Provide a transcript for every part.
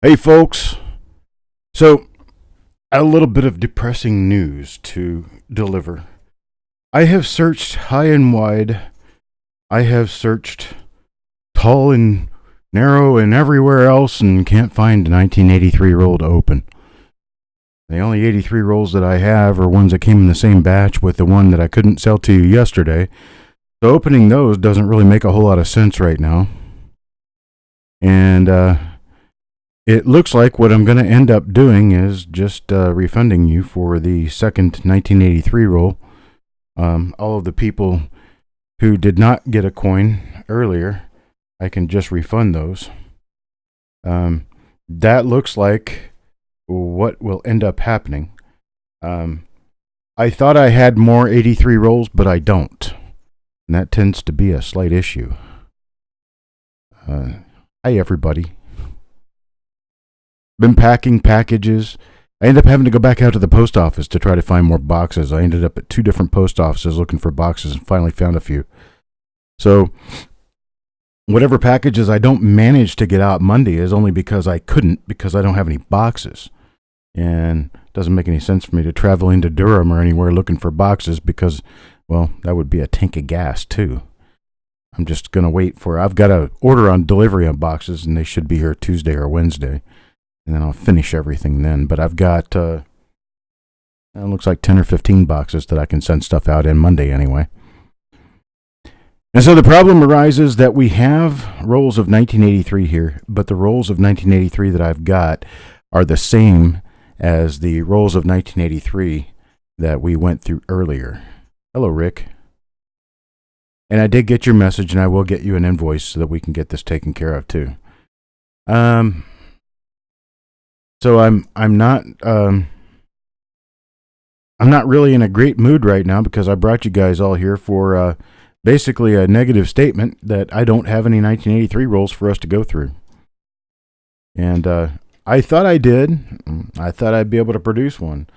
Hey, folks. So, a little bit of depressing news to deliver. I have searched high and wide. I have searched tall and narrow and everywhere else and can't find a 1983 roll to open. The only 83 rolls that I have are ones that came in the same batch with the one that I couldn't sell to you yesterday. So opening those doesn't really make a whole lot of sense right now. And, it looks like what I'm going to end up doing is just refunding you for the second 1983 roll. All of the people who did not get a coin earlier, I can just refund those. That looks like what will end up happening. I thought I had more 83 rolls, but I don't. And that tends to be a slight issue. Hi, everybody. Been packing packages. I ended up having to go back out to the post office to try to find more boxes. I ended up at 2 different post offices looking for boxes and finally found a few. So, whatever packages I don't manage to get out Monday is only because I couldn't, because I don't have any boxes. And it doesn't make any sense for me to travel into Durham or anywhere looking for boxes because, well, that would be a tank of gas too. I'm just going to wait for, I've got an order on delivery on boxes and they should be here Tuesday or Wednesday. And then I'll finish everything then. But I've got, it looks like 10 or 15 boxes that I can send stuff out in Monday anyway. And so the problem arises that we have rolls of 1983 here, but the rolls of 1983 that I've got are the same as the rolls of 1983 that we went through earlier. Hello, Rick. And I did get your message, and I will get you an invoice so that we can get this taken care of too. So I'm not really in a great mood right now because I brought you guys all here for basically a negative statement that I don't have any 1983 rolls for us to go through. And I thought I did. I thought I'd be able to produce one.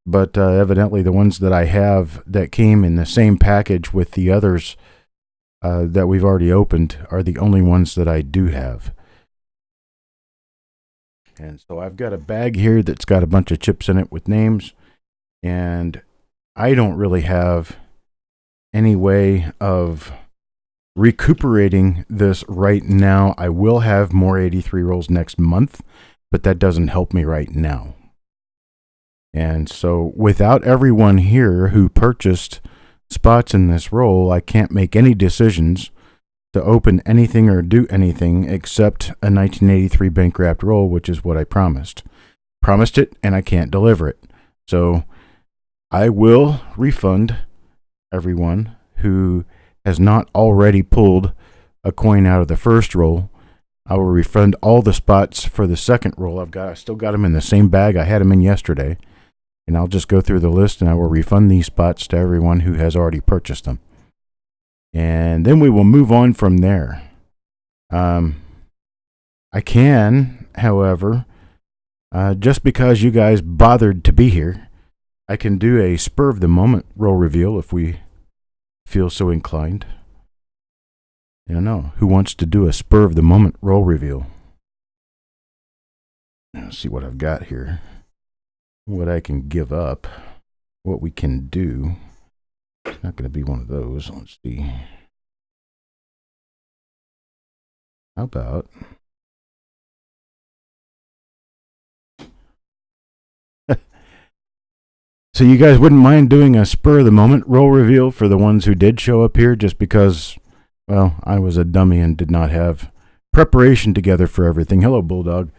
But evidently the ones that I have that came in the same package with the others that we've already opened are the only ones that I do have. And so I've got a bag here that's got a bunch of chips in it with names, and I don't really have any way of recuperating this right now. I will have more 83 rolls next month, but that doesn't help me right now. And so without everyone here who purchased spots in this roll, I can't make any decisions to open anything or do anything except a 1983 bank wrapped roll, which is what I promised. Promised it, and I can't deliver it. So I will refund everyone who has not already pulled a coin out of the first roll. I will refund all the spots for the second roll. I still got them in the same bag I had them in yesterday. And I'll just go through the list and I will refund these spots to everyone who has already purchased them. And then we will move on from there. I can, however, just because you guys bothered to be here, I can do a spur of the moment roll reveal if we feel so inclined. I don't know. Who wants to do a spur of the moment roll reveal? Let's see what I've got here. What I can give up. What we can do. It's not going to be one of those. Let's see. How about... So you guys wouldn't mind doing a spur of the moment roll reveal for the ones who did show up here just because, well, I was a dummy and did not have preparation together for everything. Hello, Bulldog.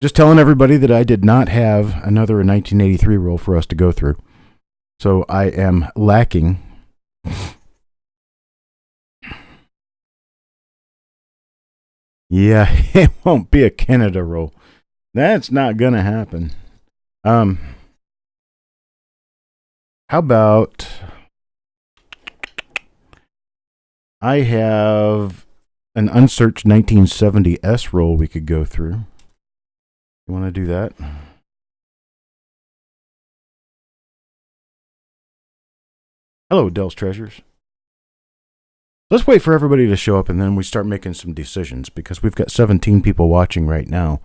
Just telling everybody that I did not have another 1983 roll for us to go through. So I am lacking. Yeah, it won't be a Canada roll. That's not going to happen. How about I have an unsearched 1970S roll we could go through. You want to do that? Hello, Dell's Treasures. Let's wait for everybody to show up and then we start making some decisions because we've got 17 people watching right now.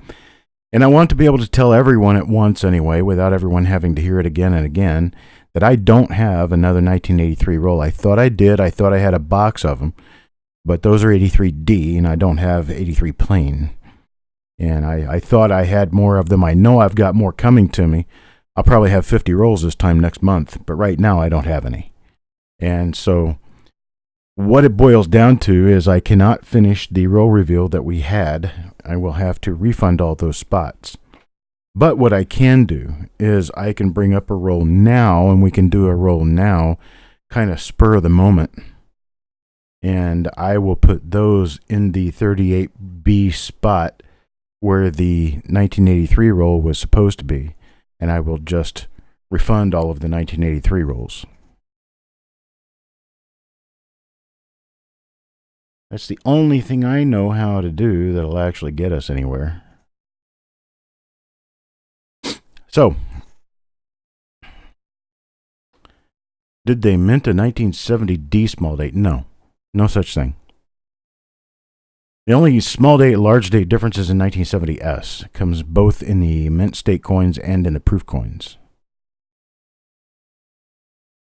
And I want to be able to tell everyone at once anyway, without everyone having to hear it again and again, that I don't have another 1983 roll. I thought I did. I thought I had a box of them. But those are 83D, and I don't have 83 plain. And I thought I had more of them. I know I've got more coming to me. I'll probably have 50 rolls this time next month. But right now, I don't have any. And so what it boils down to is I cannot finish the roll reveal that we had. I will have to refund all those spots. But what I can do is I can bring up a roll now, and we can do a roll now, kind of spur of the moment. And I will put those in the 38B spot where the 1983 roll was supposed to be. And I will just refund all of the 1983 rolls. That's the only thing I know how to do that'll actually get us anywhere. So, did they mint a 1970D small date? No. No such thing. The only small date, large date difference is in 1970S. It comes both in the mint state coins and in the proof coins.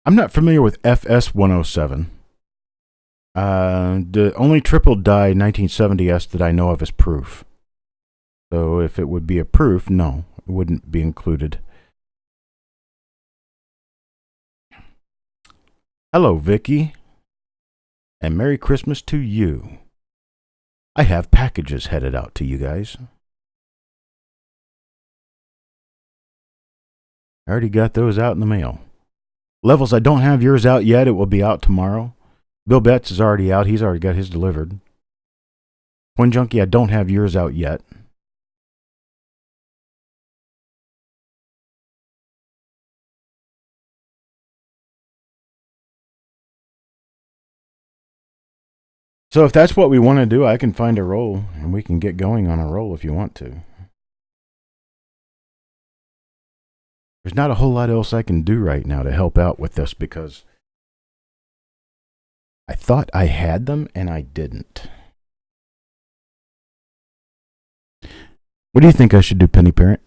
I'm not familiar with FS107. The only triple die 1970S that I know of is proof. So if it would be a proof, no, it wouldn't be included. Hello, Vicky. And Merry Christmas to you. I have packages headed out to you guys. I already got those out in the mail. Levels, I don't have yours out yet. It will be out tomorrow. Bill Betts is already out. He's already got his delivered. Coin Junkie, I don't have yours out yet. So if that's what we want to do, I can find a roll, and we can get going on a roll if you want to. There's not a whole lot else I can do right now to help out with this because I thought I had them, and I didn't. What do you think I should do, Penny Parent?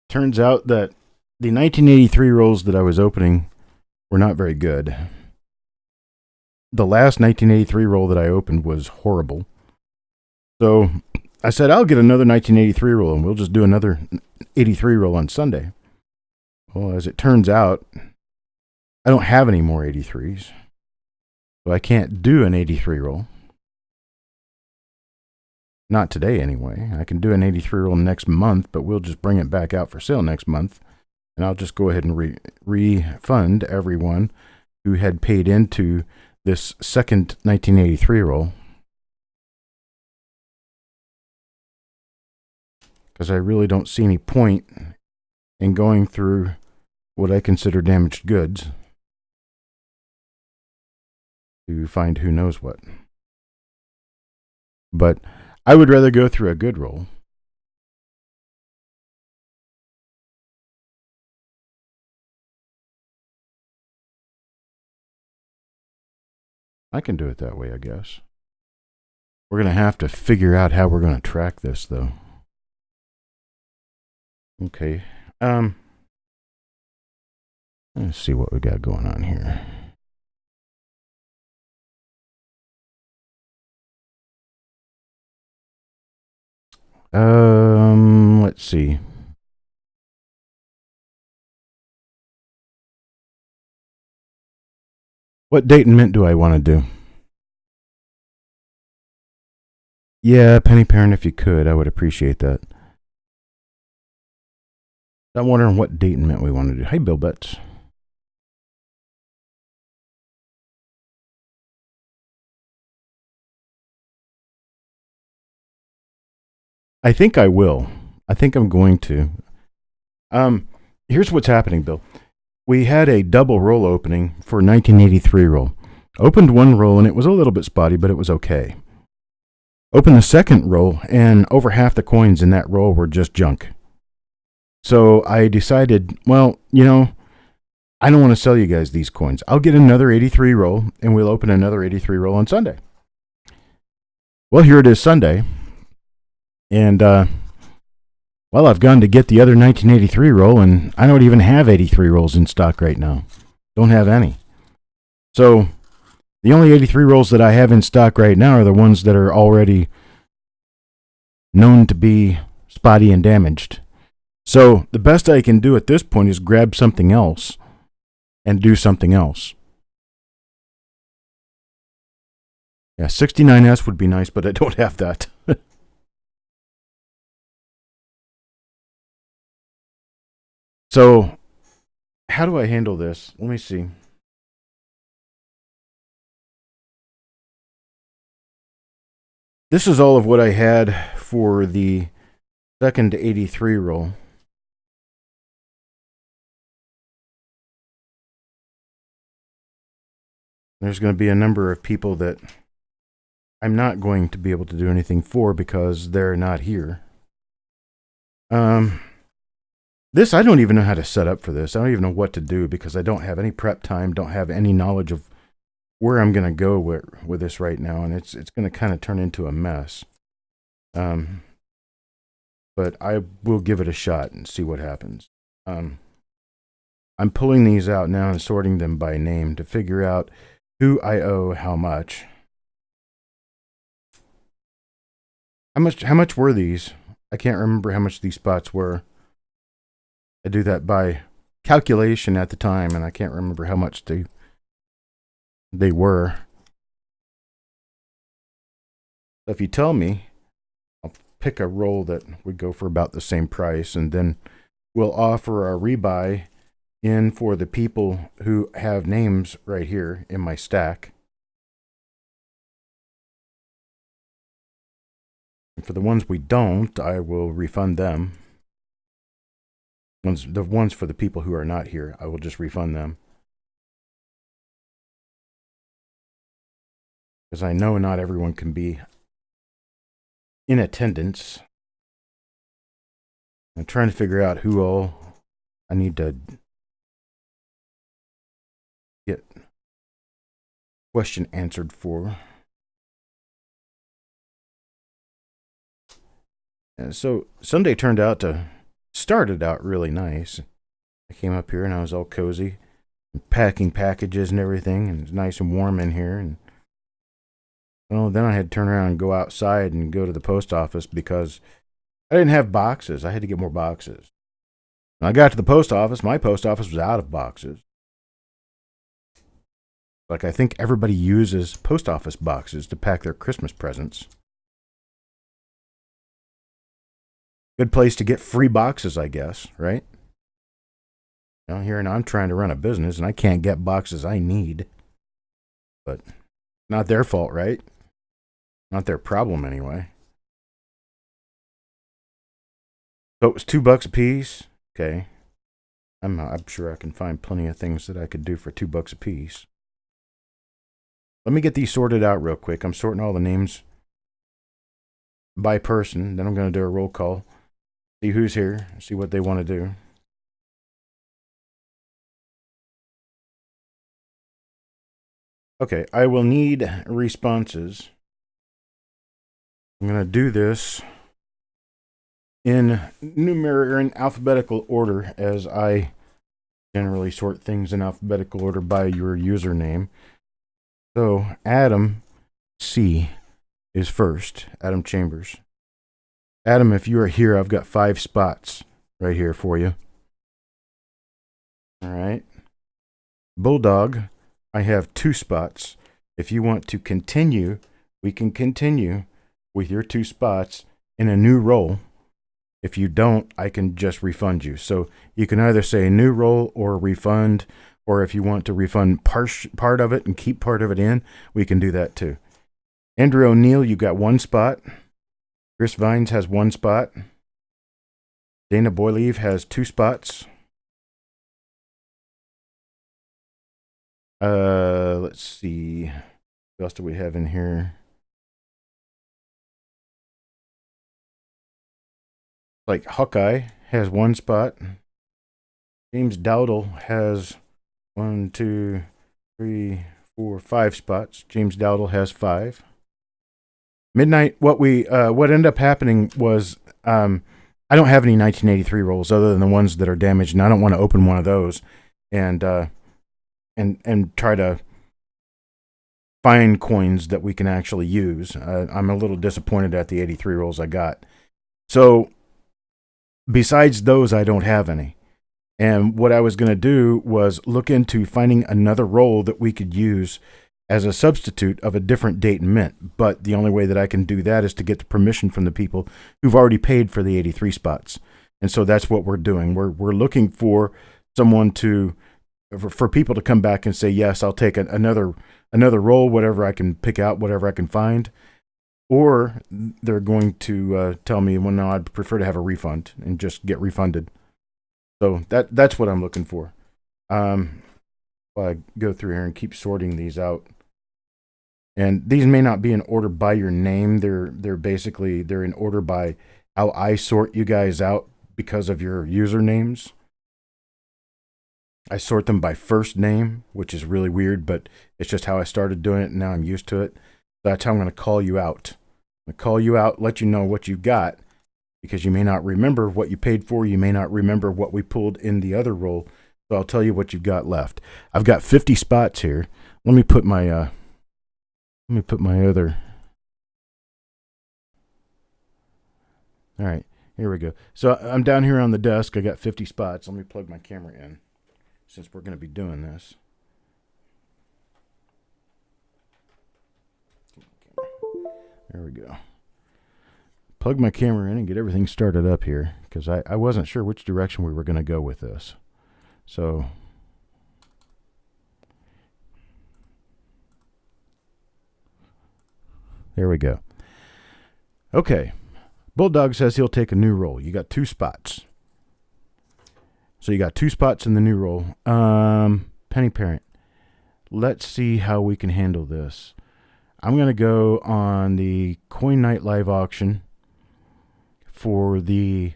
Turns out that the 1983 rolls that I was opening were not very good. The last 1983 roll that I opened was horrible. So I said, I'll get another 1983 roll, and we'll just do another 83 roll on Sunday. Well, as it turns out, I don't have any more 83s. So I can't do an 83 roll. Not today, anyway. I can do an 83 roll next month, but we'll just bring it back out for sale next month. And I'll just go ahead and refund everyone who had paid into this second 1983 roll. Because I really don't see any point in going through what I consider damaged goods to find who knows what. But I would rather go through a good roll. I can do it that way, I guess. We're going to have to figure out how we're going to track this, though. Okay. Let's see what we got going on here. Let's see. What date and mint do I want to do? Yeah, Penny Parent, if you could, I would appreciate that. I'm wondering what date and mint we want to do. Hey, Bill Betts. I think I will. I think I'm going to. Here's what's happening, Bill. We had a double roll opening for 1983 roll. Opened one roll, and it was a little bit spotty, but it was okay. Opened the second roll, and over half the coins in that roll were just junk. So I decided, well, I don't want to sell you guys these coins. I'll get another 83 roll, and we'll open another 83 roll on Sunday. Well, here it is Sunday. And, well, I've gone to get the other 1983 roll, and I don't even have 83 rolls in stock right now. Don't have any. So, the only 83 rolls that I have in stock right now are the ones that are already known to be spotty and damaged. So, the best I can do at this point is grab something else and do something else. Yeah, 69S would be nice, but I don't have that. So, how do I handle this? Let me see. This is all of what I had for the second 83 roll. There's going to be a number of people that I'm not going to be able to do anything for because they're not here. This, I don't even know how to set up for this. I don't even know what to do because I don't have any prep time, don't have any knowledge of where I'm going to go with this right now, and it's going to kind of turn into a mess. But I will give it a shot and see what happens. I'm pulling these out now and sorting them by name to figure out who I owe how much. How much were these? I can't remember how much these spots were. I do that by calculation at the time, and I can't remember how much they were. So if you tell me, I'll pick a roll that would go for about the same price, and then we'll offer a rebuy in for the people who have names right here in my stack. And for the ones we don't, I will refund them. The ones for the people who are not here, I will just refund them. Because I know not everyone can be in attendance. I'm trying to figure out who all I need to get question answered for. And so Sunday started out really nice. I came up here and I was all cozy, packing packages and everything, and it's nice and warm in here. And well, then I had to turn around and go outside and go to the post office because I didn't have boxes. I had to get more boxes. When I got to the post office, my post office was out of boxes. Like, I think everybody uses post office boxes to pack their Christmas presents. Good place to get free boxes, I guess, right? Now, here and I'm trying to run a business, and I can't get boxes I need. But not their fault, right? Not their problem, anyway. So it was $2 a piece. Okay. I'm sure I can find plenty of things that I could do for $2 a piece. Let me get these sorted out real quick. I'm sorting all the names by person. Then I'm going to do a roll call. See who's here. See what they want to do. Okay, I will need responses. I'm going to do this in alphabetical order, as I generally sort things in alphabetical order by your username. So Adam C is first. Adam Chambers. Adam, if you are here, I've got 5 spots right here for you. All right. Bulldog, I have 2 spots. If you want to continue, we can continue with your 2 spots in a new roll. If you don't, I can just refund you. So you can either say new roll or refund, or if you want to refund part of it and keep part of it in, we can do that too. Andrew O'Neill, you got 1 spot. Chris Vines has 1 spot. Dana Boyleave has 2 spots. Let's see. What else do we have in here? Like Hawkeye has 1 spot. James Dowdle has 1, 2, 3, 4, 5 spots. James Dowdle has 5. Midnight. What ended up happening was I don't have any 1983 rolls other than the ones that are damaged, and I don't want to open one of those and try to find coins that we can actually use. I'm a little disappointed at the 83 rolls I got. So besides those, I don't have any. And what I was going to do was look into finding another roll that we could use as a substitute of a different date and mint. But the only way that I can do that is to get the permission from the people who've already paid for the 83 spots. And so that's what we're doing. We're looking for someone for people to come back and say, yes, I'll take another roll, whatever I can pick out, whatever I can find. Or they're going to tell me, well, no, I'd prefer to have a refund and just get refunded. So that's what I'm looking for. While I go through here and keep sorting these out. And these may not be in order by your name. They're in order by how I sort you guys out because of your usernames. I sort them by first name, which is really weird, but it's just how I started doing it, and now I'm used to it. That's how I'm going to call you out. I'm going to call you out, let you know what you've got, because you may not remember what you paid for. You may not remember what we pulled in the other roll. So I'll tell you what you've got left. I've got 50 spots here. Let me put my other. All right, here we go. So I'm down here on the desk. I got 50 spots. Let me plug my camera in since we're going to be doing this. There we go. Plug my camera in and get everything started up here because I wasn't sure which direction we were going to go with this. So there we go. Okay. Bulldog says he'll take a new roll. You got 2 spots. So you got 2 spots in the new roll. Penny Parent. Let's see how we can handle this. I'm going to go on the Coin Night Live auction for the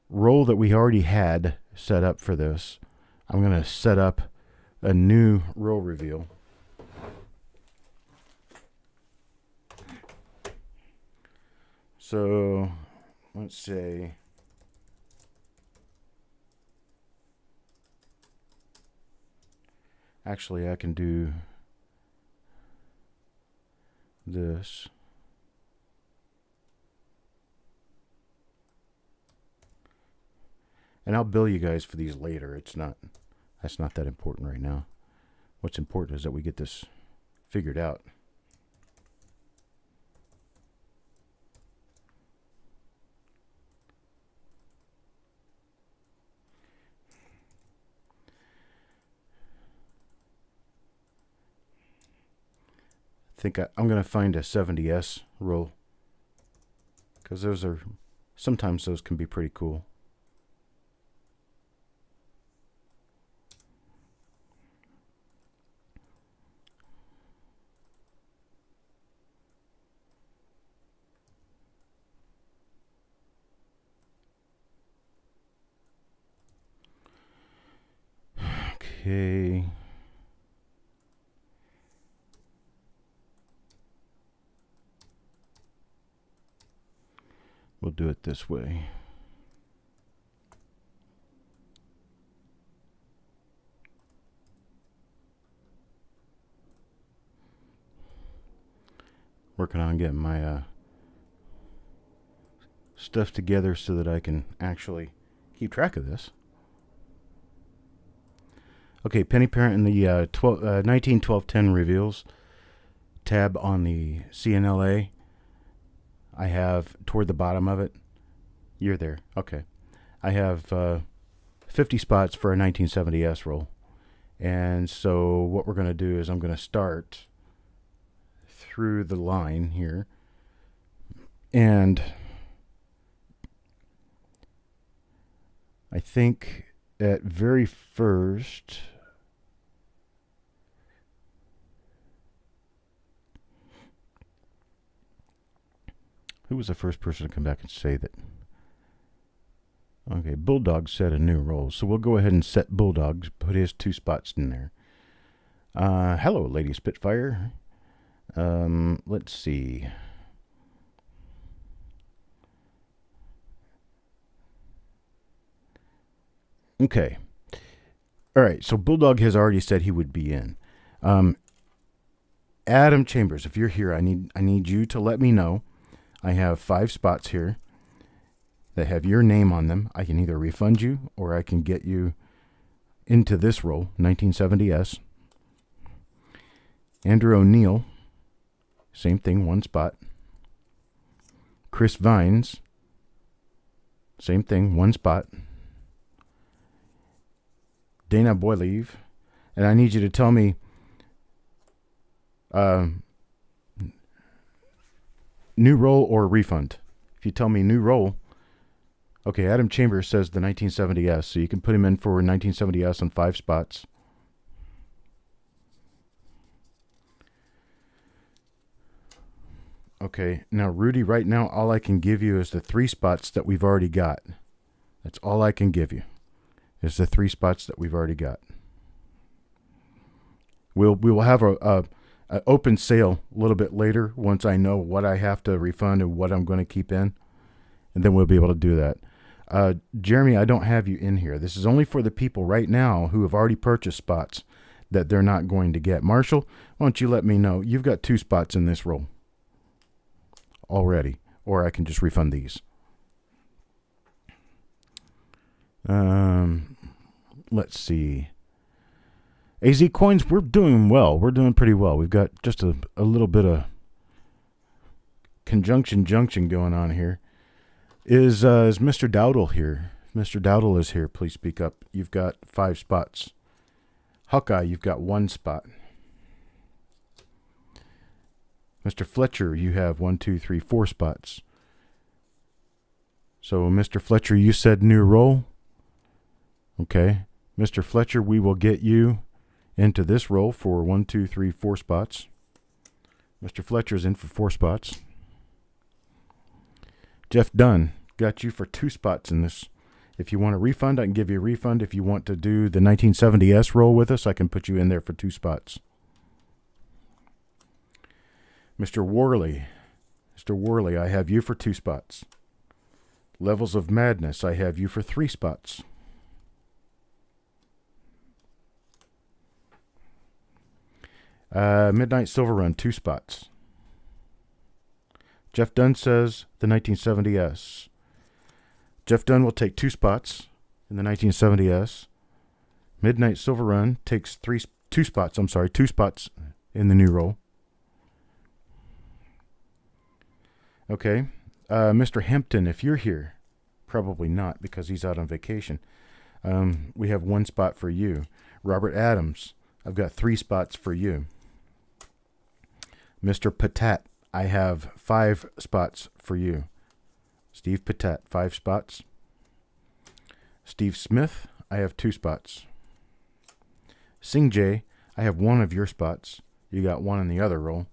roll that we already had set up for this. I'm going to set up a new roll reveal. So let's say actually I can do this. And I'll bill you guys for these later. That's not that important right now. What's important is that we get this figured out. I think I'm going to find a 70S roll because sometimes those can be pretty cool. Okay. We'll do it this way. Working on getting my stuff together so that I can actually keep track of this. Okay, Penny Parent in the 191210 reveals tab on the CNLA. I have toward the bottom of it. You're there. Okay. I have 50 spots for a 1970S roll. And so what we're going to do is I'm going to start through the line here. And I think at very first, who was the first person to come back and say that? Okay, Bulldog set a new roll. So we'll go ahead and set Bulldog, put his 2 spots in there. Hello, Lady Spitfire. Let's see. Okay. All right. So Bulldog has already said he would be in. Adam Chambers, if you're here, I need you to let me know. I have 5 spots here that have your name on them. I can either refund you or I can get you into this roll, 1970S. Andrew O'Neill, same thing, 1 spot. Chris Vines, same thing, 1 spot. Dana Boyleave, and I need you to tell me new roll or refund. If you tell me new roll, okay, Adam Chambers says the 1970S, so you can put him in for 1970S on 5 spots. Okay, now Rudy, right now all I can give you is the 3 spots that we've already got. That's all I can give you, is the 3 spots that we've already got. We will have a open sale a little bit later once I know what I have to refund and what I'm going to keep in, and then we'll be able to do that. Jeremy, I don't have you in here. This is only for the people right now who have already purchased spots that they're not going to get. Marshall, why don't you let me know? You've got 2 spots in this roll already, or I can just refund these. Let's see. AZ Coins, we're doing well. We're doing pretty well. We've got just a little bit of conjunction junction going on here. Is Mr. Dowdle here? If Mr. Dowdle is here, please speak up. You've got 5 spots. Hawkeye, you've got 1 spot. Mr. Fletcher, you have 1, 2, 3, 4 spots. So, Mr. Fletcher, you said new roll. Okay. Mr. Fletcher, we will get you into this roll for 1, 2, 3, 4 spots. Mr. Fletcher's in for 4 spots. Jeff Dunn, got you for 2 spots in this. If you want a refund, I can give you a refund. If you want to do the 1970S roll with us, I can put you in there for 2 spots. Mr. Worley, I have you for 2 spots. Levels of Madness, I have you for 3 spots. Midnight Silver Run, 2 spots. Jeff Dunn says the 1970S. Jeff Dunn will take 2 spots in the 1970S. Midnight Silver Run takes 2 spots in the new roll. Okay. Mr. Hempton, if you're here, probably not because he's out on vacation. We have 1 spot for you. Robert Adams, I've got 3 spots for you. Mr. Patat, I have 5 spots for you. Steve Patat, 5 spots. Steve Smith, I have 2 spots. Sing J, I have 1 of your spots. You got 1 in the other roll.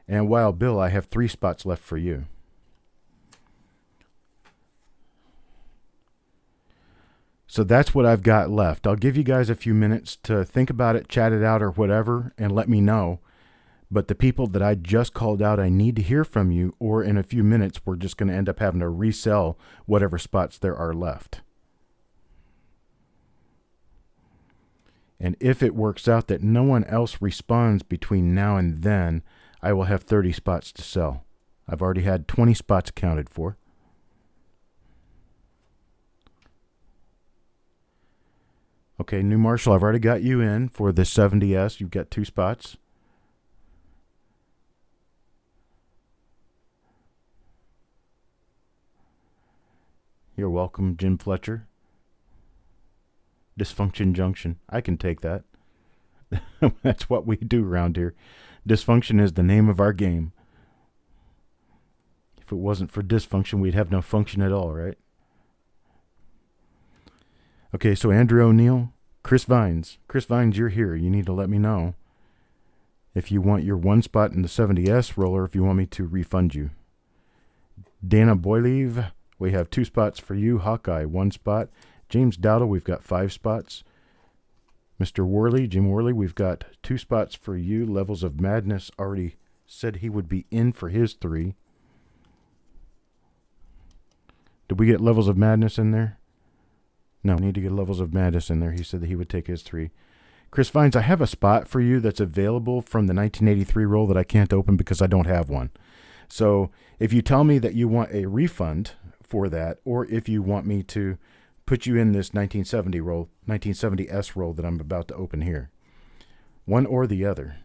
And Wild Bill, I have 3 spots left for you. So that's what I've got left. I'll give you guys a few minutes to think about it, chat it out, or whatever, and let me know. But the people that I just called out, I need to hear from you, or in a few minutes, we're just going to end up having to resell whatever spots there are left. And if it works out that no one else responds between now and then, I will have 30 spots to sell. I've already had 20 spots accounted for. Okay, New Marshall, I've already got you in for the 70S. You've got 2 spots. You're welcome, Jim Fletcher. Dysfunction Junction. I can take that. That's what we do around here. Dysfunction is the name of our game. If it wasn't for dysfunction, we'd have no function at all, right? Okay, so Andrew O'Neill, Chris Vines. Chris Vines, you're here. You need to let me know if you want your 1 spot in the 70S roller, if you want me to refund you. Dana Boyleave, we have 2 spots for you. Hawkeye, 1 spot. James Dowdle, we've got 5 spots. Mr. Worley, Jim Worley, we've got 2 spots for you. Levels of Madness already said he would be in for his 3. Did we get Levels of Madness in there? No, I need to get Levels of Madness in there. He said that he would take his 3. Chris Vines, I have a spot for you that's available from the 1983 roll that I can't open because I don't have one. So if you tell me that you want a refund for that, or if you want me to put you in this 1970 roll, 1970S roll that I'm about to open here, one or the other,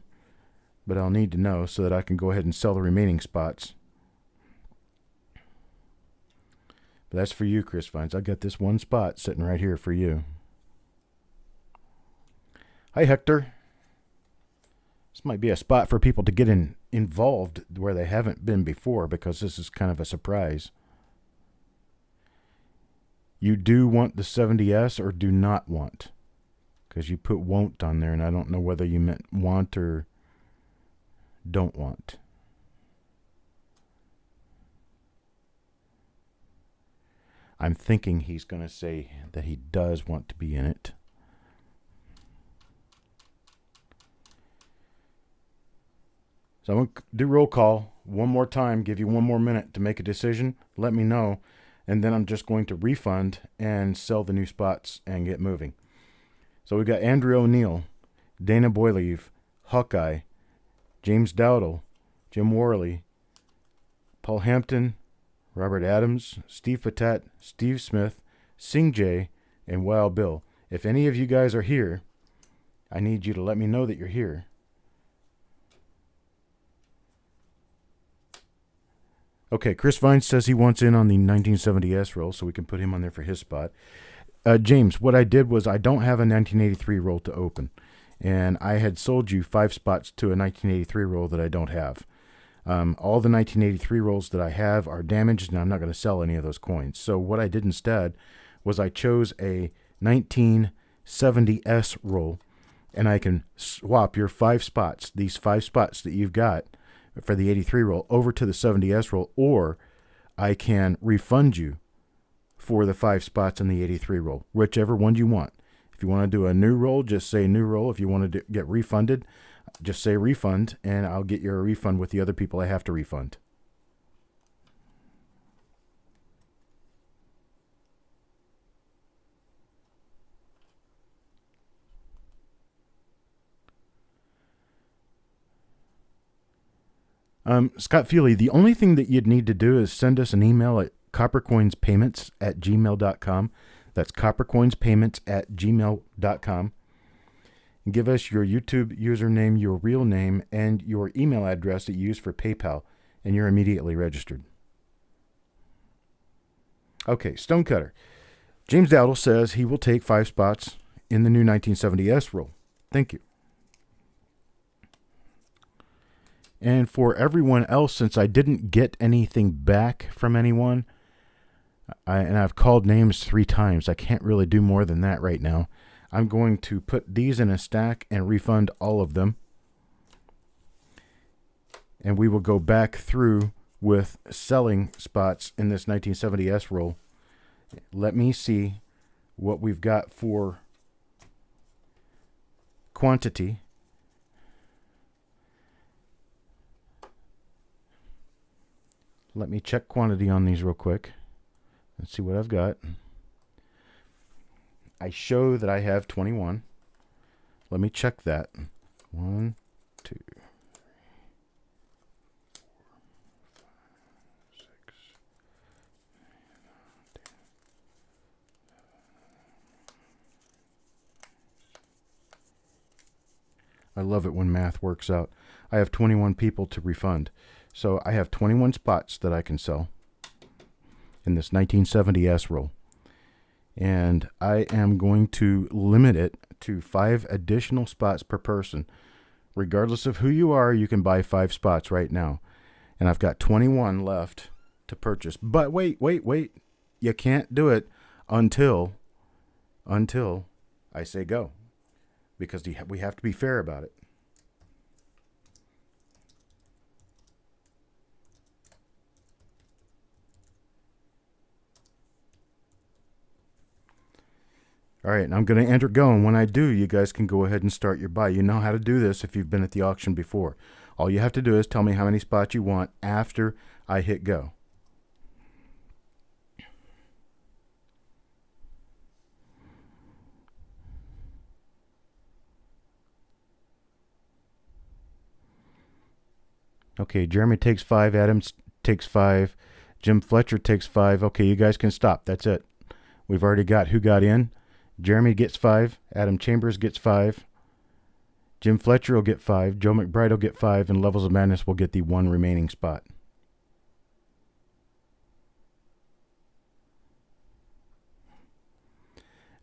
but I'll need to know so that I can go ahead and sell the remaining spots. But that's for you, Chris Vines. I got this one spot sitting right here for you. Hi, Hector. This might be a spot for people to get involved where they haven't been before, because this is kind of a surprise. You do want the 70S or do not want? Because you put won't on there, and I don't know whether you meant want or don't want. I'm thinking he's going to say that he does want to be in it. So I'm going to do roll call one more time, give you one more minute to make a decision. Let me know, and then I'm just going to refund and sell the new spots and get moving. So we got Andrew O'Neill, Dana Boyleave, Hawkeye, James Dowdle, Jim Worley, Paul Hampton, Robert Adams, Steve Patat, Steve Smith, Sing J, and Wild Bill. If any of you guys are here, I need you to let me know that you're here. Okay, Chris Vines says he wants in on the 1970S roll, so we can put him on there for his spot. James, what I did was I don't have a 1983 roll to open, and I had sold you 5 spots to a 1983 roll that I don't have. All the 1983 rolls that I have are damaged, and I'm not going to sell any of those coins. So what I did instead was I chose a 1970S roll, and I can swap your 5 spots, these 5 spots that you've got for the 83 roll, over to the 70S roll, or I can refund you for the 5 spots in the 83 roll, whichever one you want. If you want to do a new roll, just say new roll. If you want to get refunded, just say refund, and I'll get your refund with the other people I have to refund. Scott Feely, the only thing that you'd need to do is send us an email at coppercoinspayments@gmail.com. That's coppercoinspayments@gmail.com. And give us your YouTube username, your real name, and your email address that you use for PayPal, and you're immediately registered. Okay, Stonecutter. James Dowdle says he will take 5 spots in the new 1970S roll. Thank you. And for everyone else, since I didn't get anything back from anyone, and I've called names 3 times, I can't really do more than that right now. I'm going to put these in a stack and refund all of them. And we will go back through with selling spots in this 1970S roll. Let me see what we've got for quantity. Let me check quantity on these real quick. Let's see what I've got. I show that I have 21. Let me check that. 1, 2, 3, 4, 5, 6, 7, 8, 9, 10. I love it when math works out. I have 21 people to refund. So I have 21 spots that I can sell in this 1970S roll. And I am going to limit it to 5 additional spots per person. Regardless of who you are, you can buy 5 spots right now. And I've got 21 left to purchase. But wait. You can't do it until I say go. Because we have to be fair about it. All right, I'm going to enter go, and when I do, you guys can go ahead and start your buy. You know how to do this if you've been at the auction before. All you have to do is tell me how many spots you want after I hit go. Okay, Jeremy takes 5. Adam takes 5. Jim Fletcher takes 5. Okay, you guys can stop. That's it. We've already got who got in. Jeremy gets 5. Adam Chambers gets 5. Jim Fletcher will get 5. Joe McBride will get 5. And Levels of Madness will get the 1 remaining spot.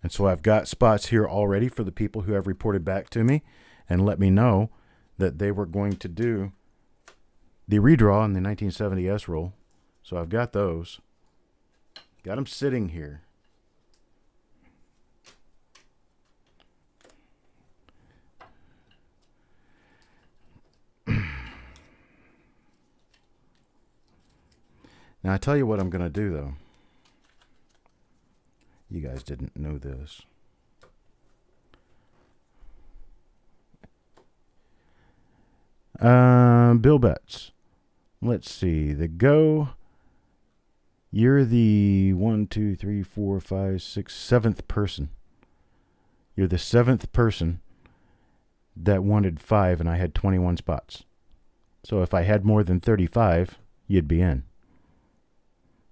And so I've got spots here already for the people who have reported back to me and let me know that they were going to do the redraw in the 1970S roll. So I've got those. Got them sitting here. Now I tell you what I'm going to do though. You guys didn't know this. Bill Betts. Let's see. The go. You're the 1, 2, 3, 4, 5, 6, 7th person. You're the 7th person that wanted 5, and I had 21 spots. So if I had more than 35, you'd be in.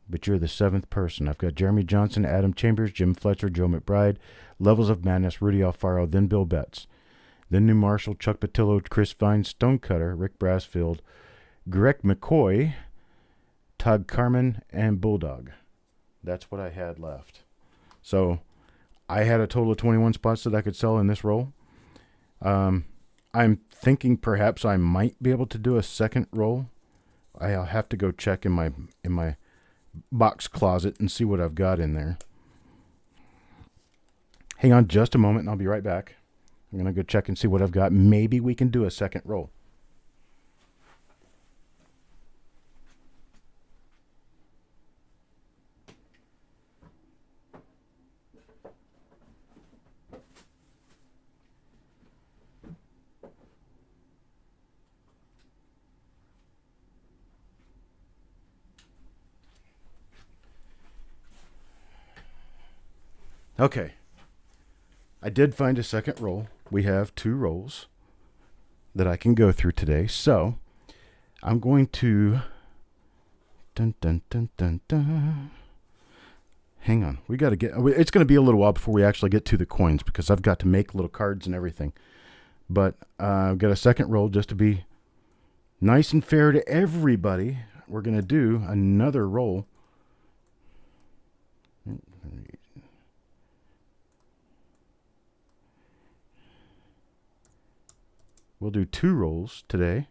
But you're the 7th person. I've got Jeremy Johnson, Adam Chambers, Jim Fletcher, Joe McBride, Levels of Madness, Rudy Alfaro, then Bill Betts. Then New Marshall, Chuck Patillo, Chris Vine, Stonecutter, Rick Brassfield, Greg McCoy, Todd Carmen, and Bulldog. That's what I had left. So I had a total of 21 spots that I could sell in this roll. I'm thinking perhaps I might be able to do a second roll. I'll have to go check in my box closet and see what I've got in there. Hang on just a moment and I'll be right back. I'm going to go check and see what I've got. Maybe we can do a second roll. Okay. I did find a second roll. We have 2 rolls that I can go through today. So I'm going to dun, dun, dun, dun, dun. Hang on. We got to get, it's going to be a little while before we actually get to the coins because I've got to make little cards and everything. But I've got a second roll just to be nice and fair to everybody. We're going to do another roll. We'll do 2 rolls today.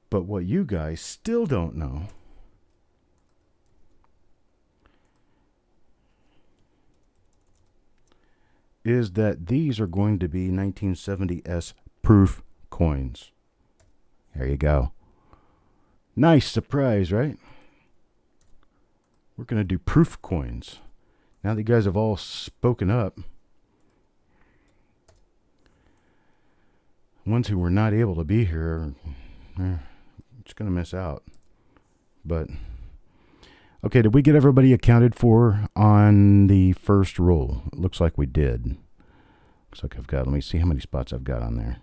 But what you guys still don't know is that these are going to be 1970S proof coins. There you go. Nice surprise, right? We're going to do proof coins. Now that you guys have all spoken up, ones who were not able to be here are just going to miss out. But, okay, did we get everybody accounted for on the first roll? It looks like we did. Looks like I've got, let me see how many spots I've got on there.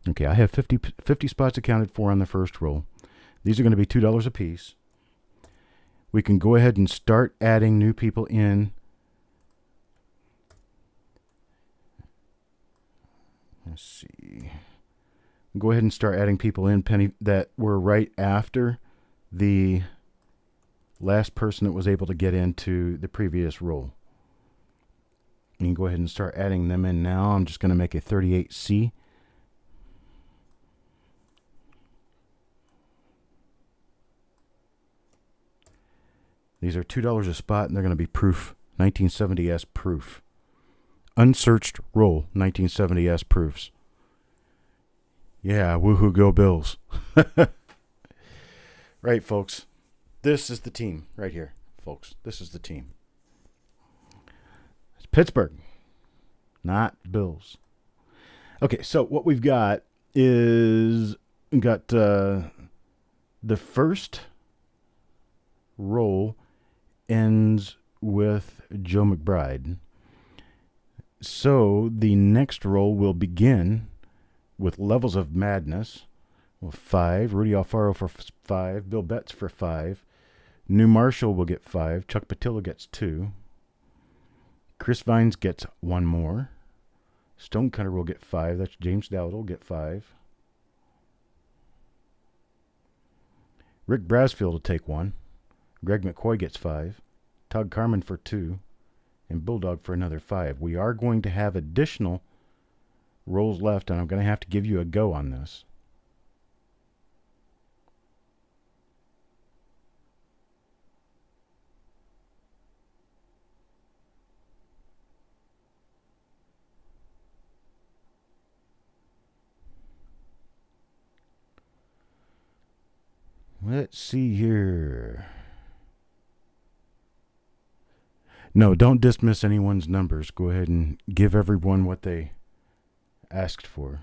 Okay, I have 50 spots accounted for on the first roll. These are going to be $2 a piece. We can go ahead and start adding new people in. Let's see. Go ahead and start adding people in, Penny, that were right after the last person that was able to get into the previous roll. You can go ahead and start adding them in now. I'm just going to make a 38C. These are $2 a spot, and they're going to be proof, 1970S proof. Unsearched roll, 1970S proofs. Yeah, woohoo, go Bills. Right, folks. This is the team right here, folks. This is the team. It's Pittsburgh, not Bills. Okay, so what we've got is the first roll ends with Joe McBride. So the next roll will begin with Levels of Madness. Well, 5. Rudy Alfaro for 5. Bill Betts for 5. New Marshall will get 5. Chuck Patillo gets 2. Chris Vines gets 1 more. Stonecutter will get 5. That's James Dowd will get 5. Rick Brasfield will take 1. Greg McCoy gets 5. Todd Carmen for 2. And Bulldog for another 5. We are going to have additional rolls left, and I'm going to have to give you a go on this. Let's see here. No, don't dismiss anyone's numbers. Go ahead and give everyone what they asked for.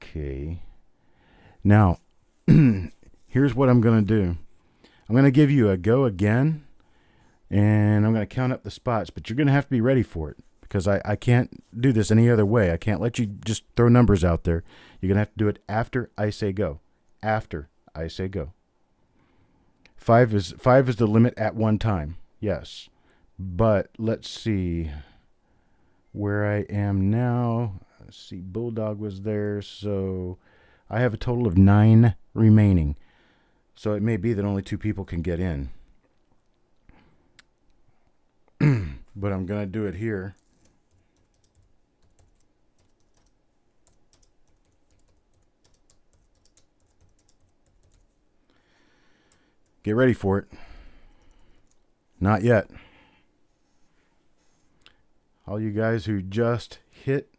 Okay. Now, here's what I'm going to do. I'm going to give you a go again, and I'm going to count up the spots, but you're going to have to be ready for it because I can't do this any other way. I can't let you just throw numbers out there. You're going to have to do it after I say go. After I say go. 5 is the limit at one time. Yes. But let's see where I am now. Let's see, Bulldog was there, so I have a total of 9 remaining. So it may be that only 2 people can get in. But I'm going to do it here. Get ready for it. Not yet. All you guys who just hit,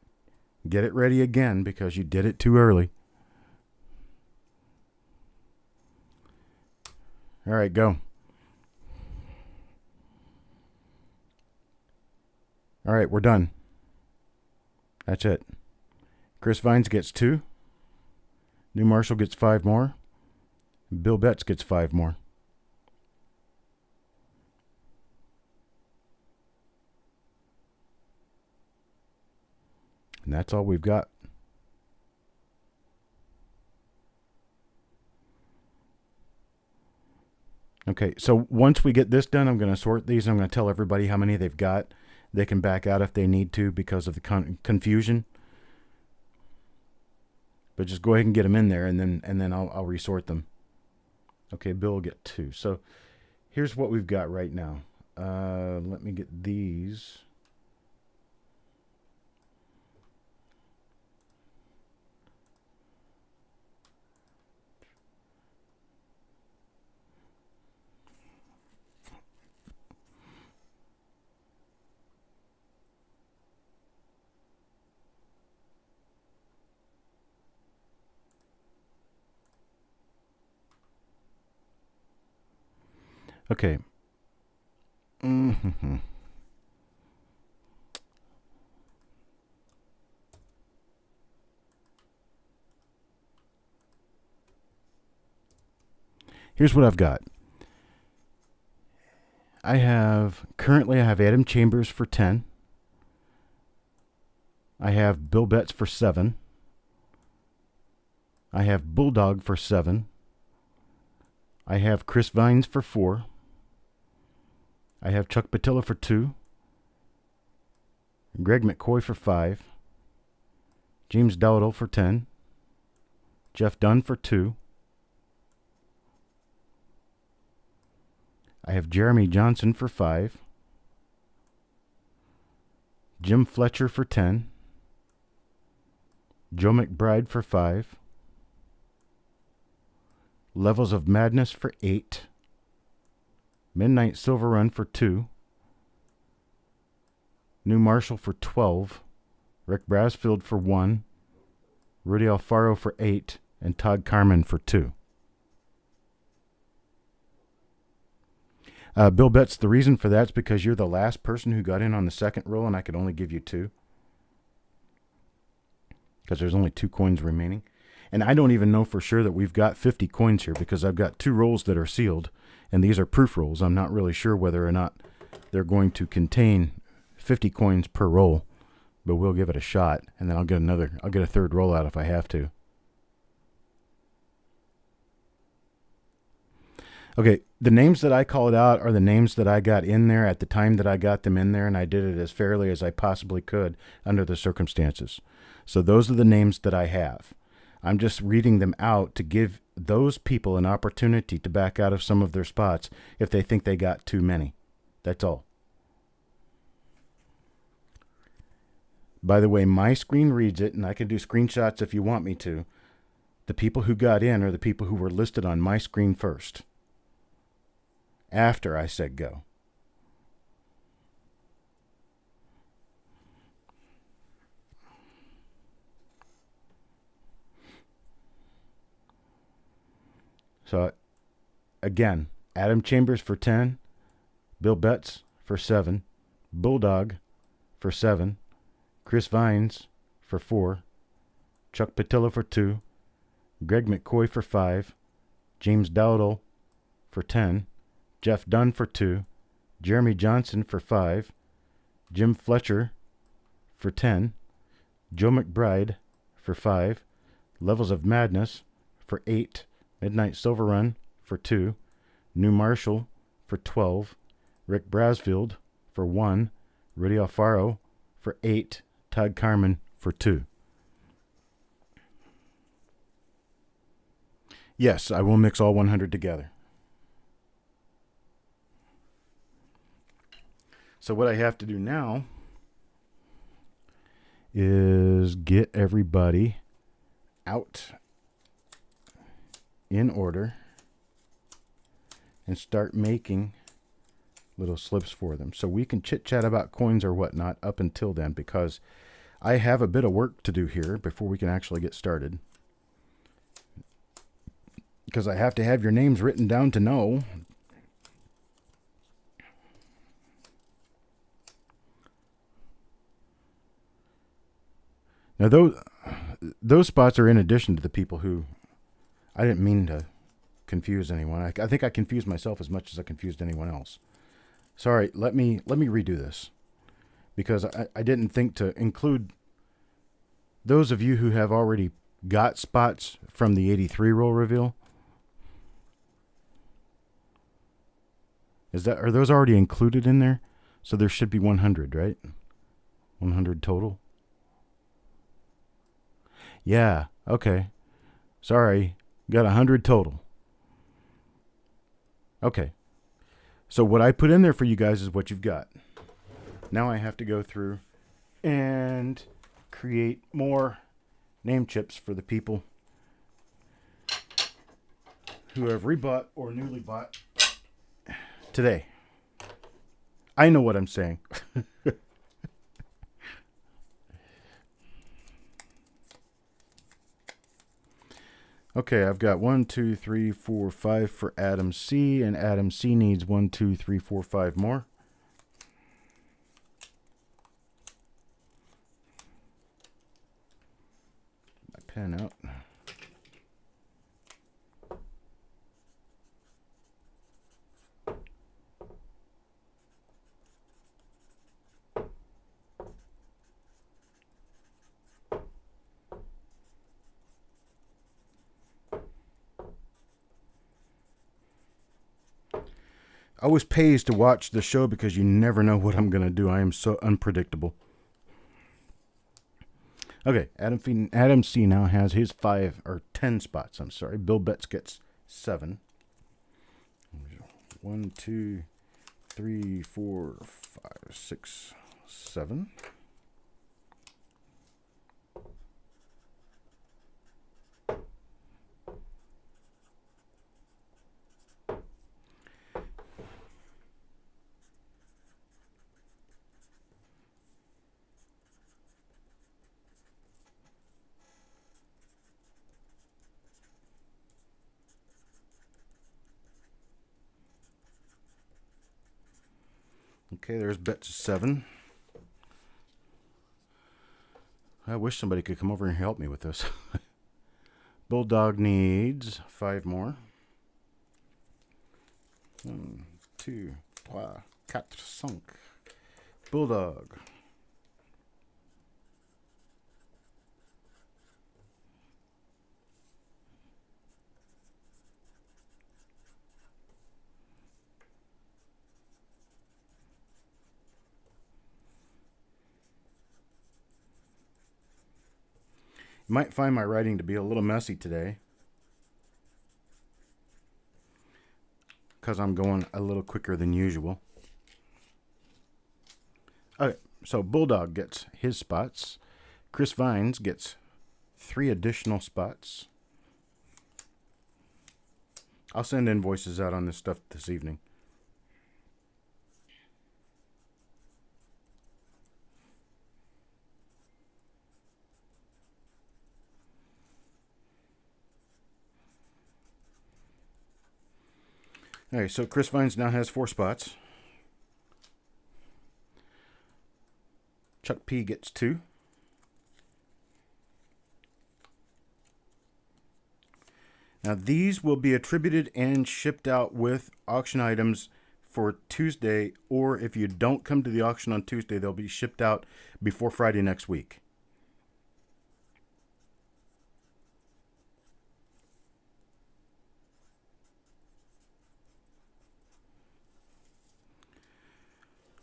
get it ready again because you did it too early. All right, go. All right, we're done. That's it. Chris Vines gets 2. New Marshall gets 5 more. Bill Betts gets 5 more. And that's all we've got. Okay, so once we get this done, I'm going to sort these. I'm going to tell everybody how many they've got. They can back out if they need to because of the confusion. But just go ahead and get them in there, and then I'll resort them. Okay, Bill will get 2. So here's what we've got right now. Let me get these. Okay. Here's what I've got. Currently I have Adam Chambers for 10. I have Bill Betts for 7. I have Bulldog for 7. I have Chris Vines for 4. I have Chuck Patillo for 2. Greg McCoy for 5. James Dowdle for 10. Jeff Dunn for 2. I have Jeremy Johnson for 5. Jim Fletcher for 10. Joe McBride for 5. Levels of Madness for 8. Midnight Silver Run for 2. New Marshall for 12. Rick Brasfield for 1. Rudy Alfaro for 8. And Todd Carmen for 2. Bill Betts, the reason for that is because you're the last person who got in on the second roll, and I could only give you 2. Because there's only 2 coins remaining. And I don't even know for sure that we've got 50 coins here because I've got 2 rolls that are sealed, and these are proof rolls. I'm not really sure whether or not they're going to contain 50 coins per roll, but we'll give it a shot, and then I'll get a third roll out if I have to. Okay, the names that I called out are the names that I got in there at the time that I got them in there, and I did it as fairly as I possibly could under the circumstances. So those are the names that I have. I'm just reading them out to give those people an opportunity to back out of some of their spots if they think they got too many. That's all. By the way, my screen reads it, and I can do screenshots if you want me to. The people who got in are the people who were listed on my screen first, after I said go. So, again, Adam Chambers for 10, Bill Betts for 7, Bulldog for 7, Chris Vines for 4, Chuck Patillo for 2, Greg McCoy for 5, James Dowdle for 10, Jeff Dunn for 2, Jeremy Johnson for 5, Jim Fletcher for 10, Joe McBride for 5, Levels of Madness for 8, Midnight Silver Run for 2, New Marshall for 12, Rick Brasfield for 1, Rudy Alfaro for 8, Todd Carmen for 2. Yes, I will mix all 100 together. So what I have to do now is get everybody out in order and start making little slips for them. So we can chit-chat about coins or whatnot up until then, because I have a bit of work to do here before we can actually get started. Because I have to have your names written down to know. Now those spots are in addition to the people who, I didn't mean to confuse anyone. I think I confused myself as much as I confused anyone else. Sorry, let me redo this, because I didn't think to include those of you who have already got spots from the 83 roll reveal. Are those already included in there? So there should be 100, right? 100 total. Yeah, okay. Sorry, got 100 total. Okay. So what I put in there for you guys is what you've got. Now I have to go through and create more name chips for the people who have rebought or newly bought today. I know what I'm saying. Okay, I've got 1, 2, 3, 4, 5 for Adam C, and Adam C needs 1, 2, 3, 4, 5 more. My pen out. Always pays to watch the show because you never know what I'm going to do. I am so unpredictable. Okay, Adam C now has his 10 spots. I'm sorry. Bill Betts gets 7. 1, 2, 3, 4, 5, 6, 7. Okay, there's Betts 7. I wish somebody could come over and help me with this. Bulldog needs 5 more. 1, 2, 3, 4, 5. Bulldog. You might find my writing to be a little messy today because I'm going a little quicker than usual. Okay, so Bulldog gets his spots. Chris Vines gets 3 additional spots. I'll send invoices out on this stuff this evening. Alright, so Chris Vines now has 4 spots. Chuck P gets 2. Now these will be attributed and shipped out with auction items for Tuesday, or if you don't come to the auction on Tuesday, they'll be shipped out before Friday next week.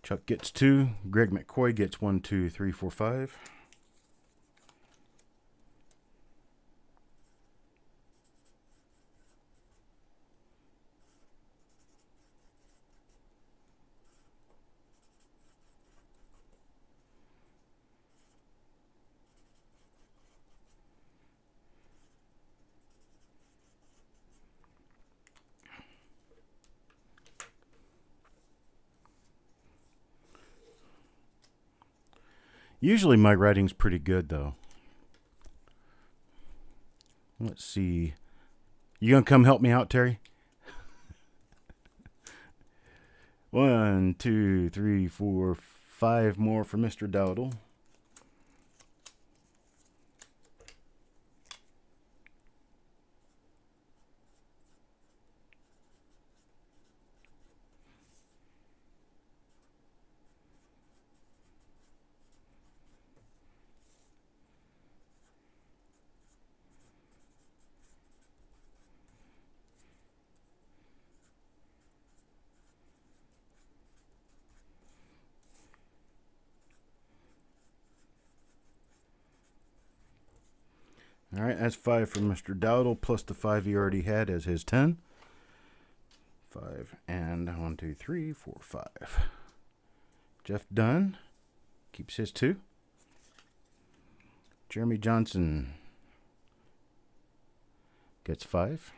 Chuck gets 2. Greg McCoy gets 1, 2, 3, 4, 5. Usually my writing's pretty good, though. Let's see. You gonna come help me out, Terry? 1, 2, 3, 4, 5 more for Mr. Dowdle. All right, that's 5 for Mr. Dowdle, plus the 5 he already had as his 10. 5 and 1, 2, 3, 4, 5. Jeff Dunn keeps his 2. Jeremy Johnson gets 5.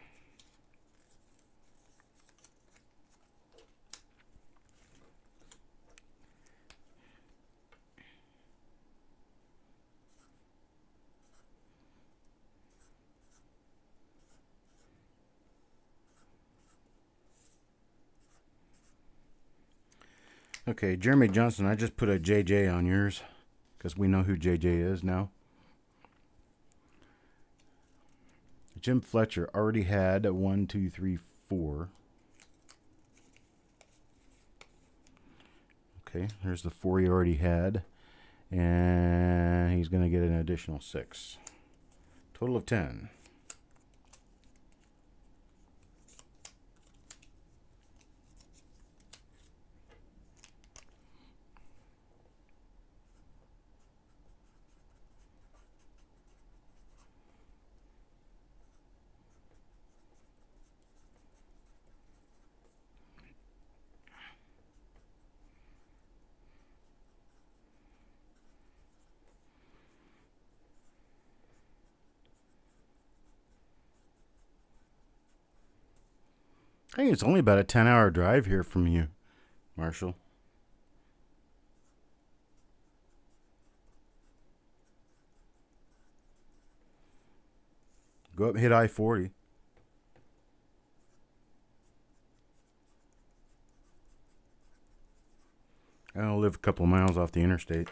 Okay, Jeremy Johnson, I just put a JJ on yours because we know who JJ is now. Jim Fletcher already had a 1, 2, 3, 4. Okay, there's the 4 he already had. And he's going to get an additional 6. Total of 10. I think it's only about a 10-hour drive here from you, Marshall. Go up and hit I-40. I don't live a couple of miles off the interstate.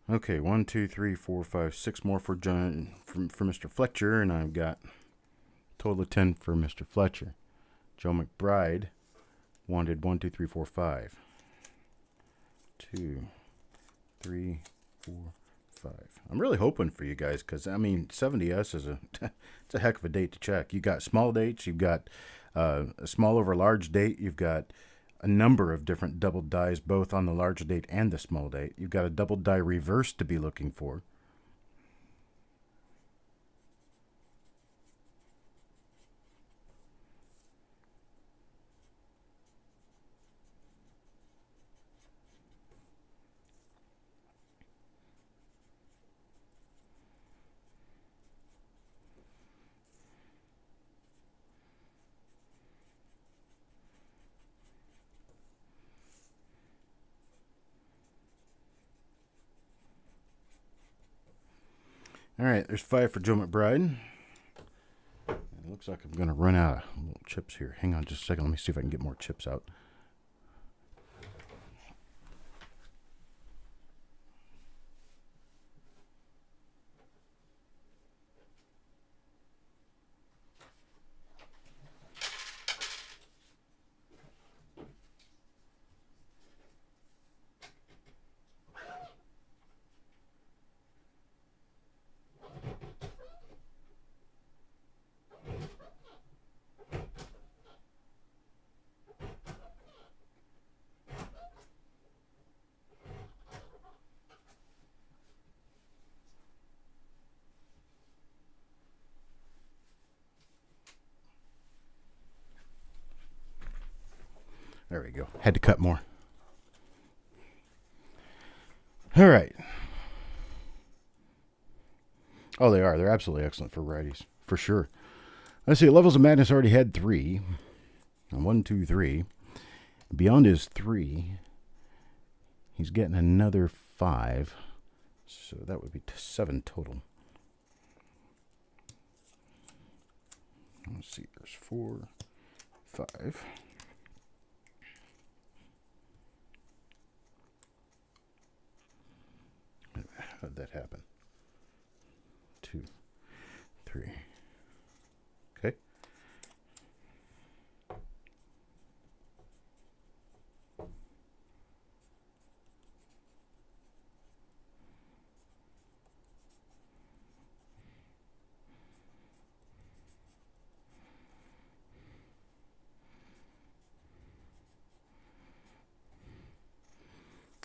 Okay, 1, 2, 3, 4, 5, 6 more for John for Mr. Fletcher, and I've got a total of 10 for Mr. Fletcher. Joe McBride wanted 1, 2, 3, 4, 5. 2, 3, 4, 5. I'm really hoping for you guys because, I mean, 70S is it's a heck of a date to check. You got small dates, you've got a small over large date, you've got a number of different double dies, both on the large date and the small date. You've got a double die reverse to be looking for. All right, there's 5 for Joe McBride. It looks like I'm going to run out of little chips here. Hang on just a second. Let me see if I can get more chips out. There we go. Had to cut more. All right. Oh, they are. They're absolutely excellent for righties, for sure. Let's see. Levels of Madness already had 3. 1, 2, 3. Beyond his 3, he's getting another 5. So that would be 7 total. Let's see. There's 4, 5. How did that happen? 2, 3. Okay.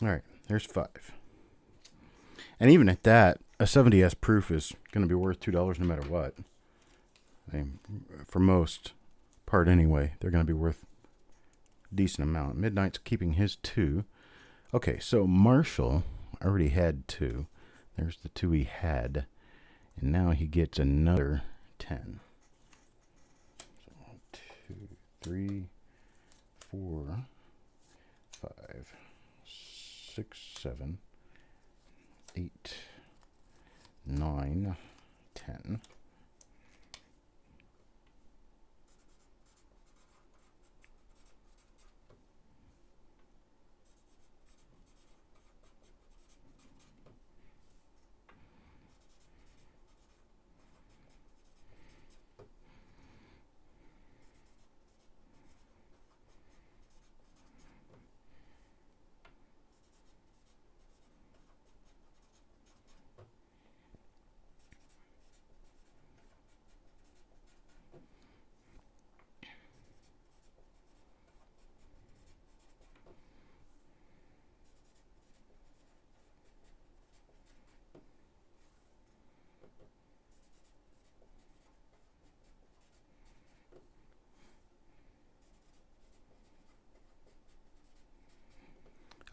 All right, there's 5. And even at that, a 70S proof is going to be worth $2 no matter what. I mean, for most part anyway, they're going to be worth a decent amount. Midnight's keeping his 2. Okay, so Marshall already had 2. There's the 2 he had. And now he gets another 10. So 1, 2, 3, 4, 5, 6, 7, 8, 9, 10.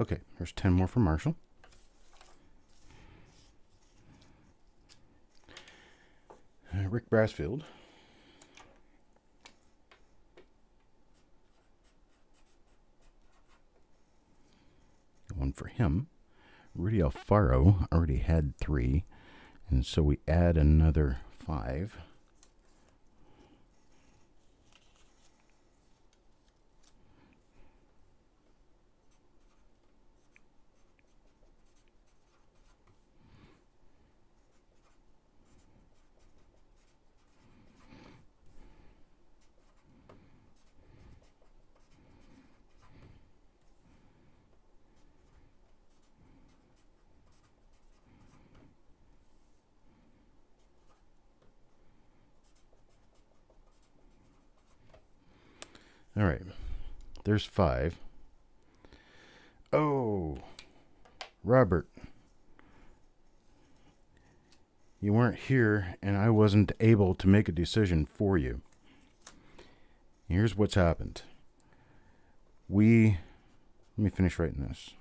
Okay, there's 10 more for Marshall. Rick Brassfield. One for him. Rudy Alfaro already had 3, and so we add another 5. All right. There's 5. Oh, Robert, you weren't here and I wasn't able to make a decision for you. Here's what's happened. Let me finish writing this.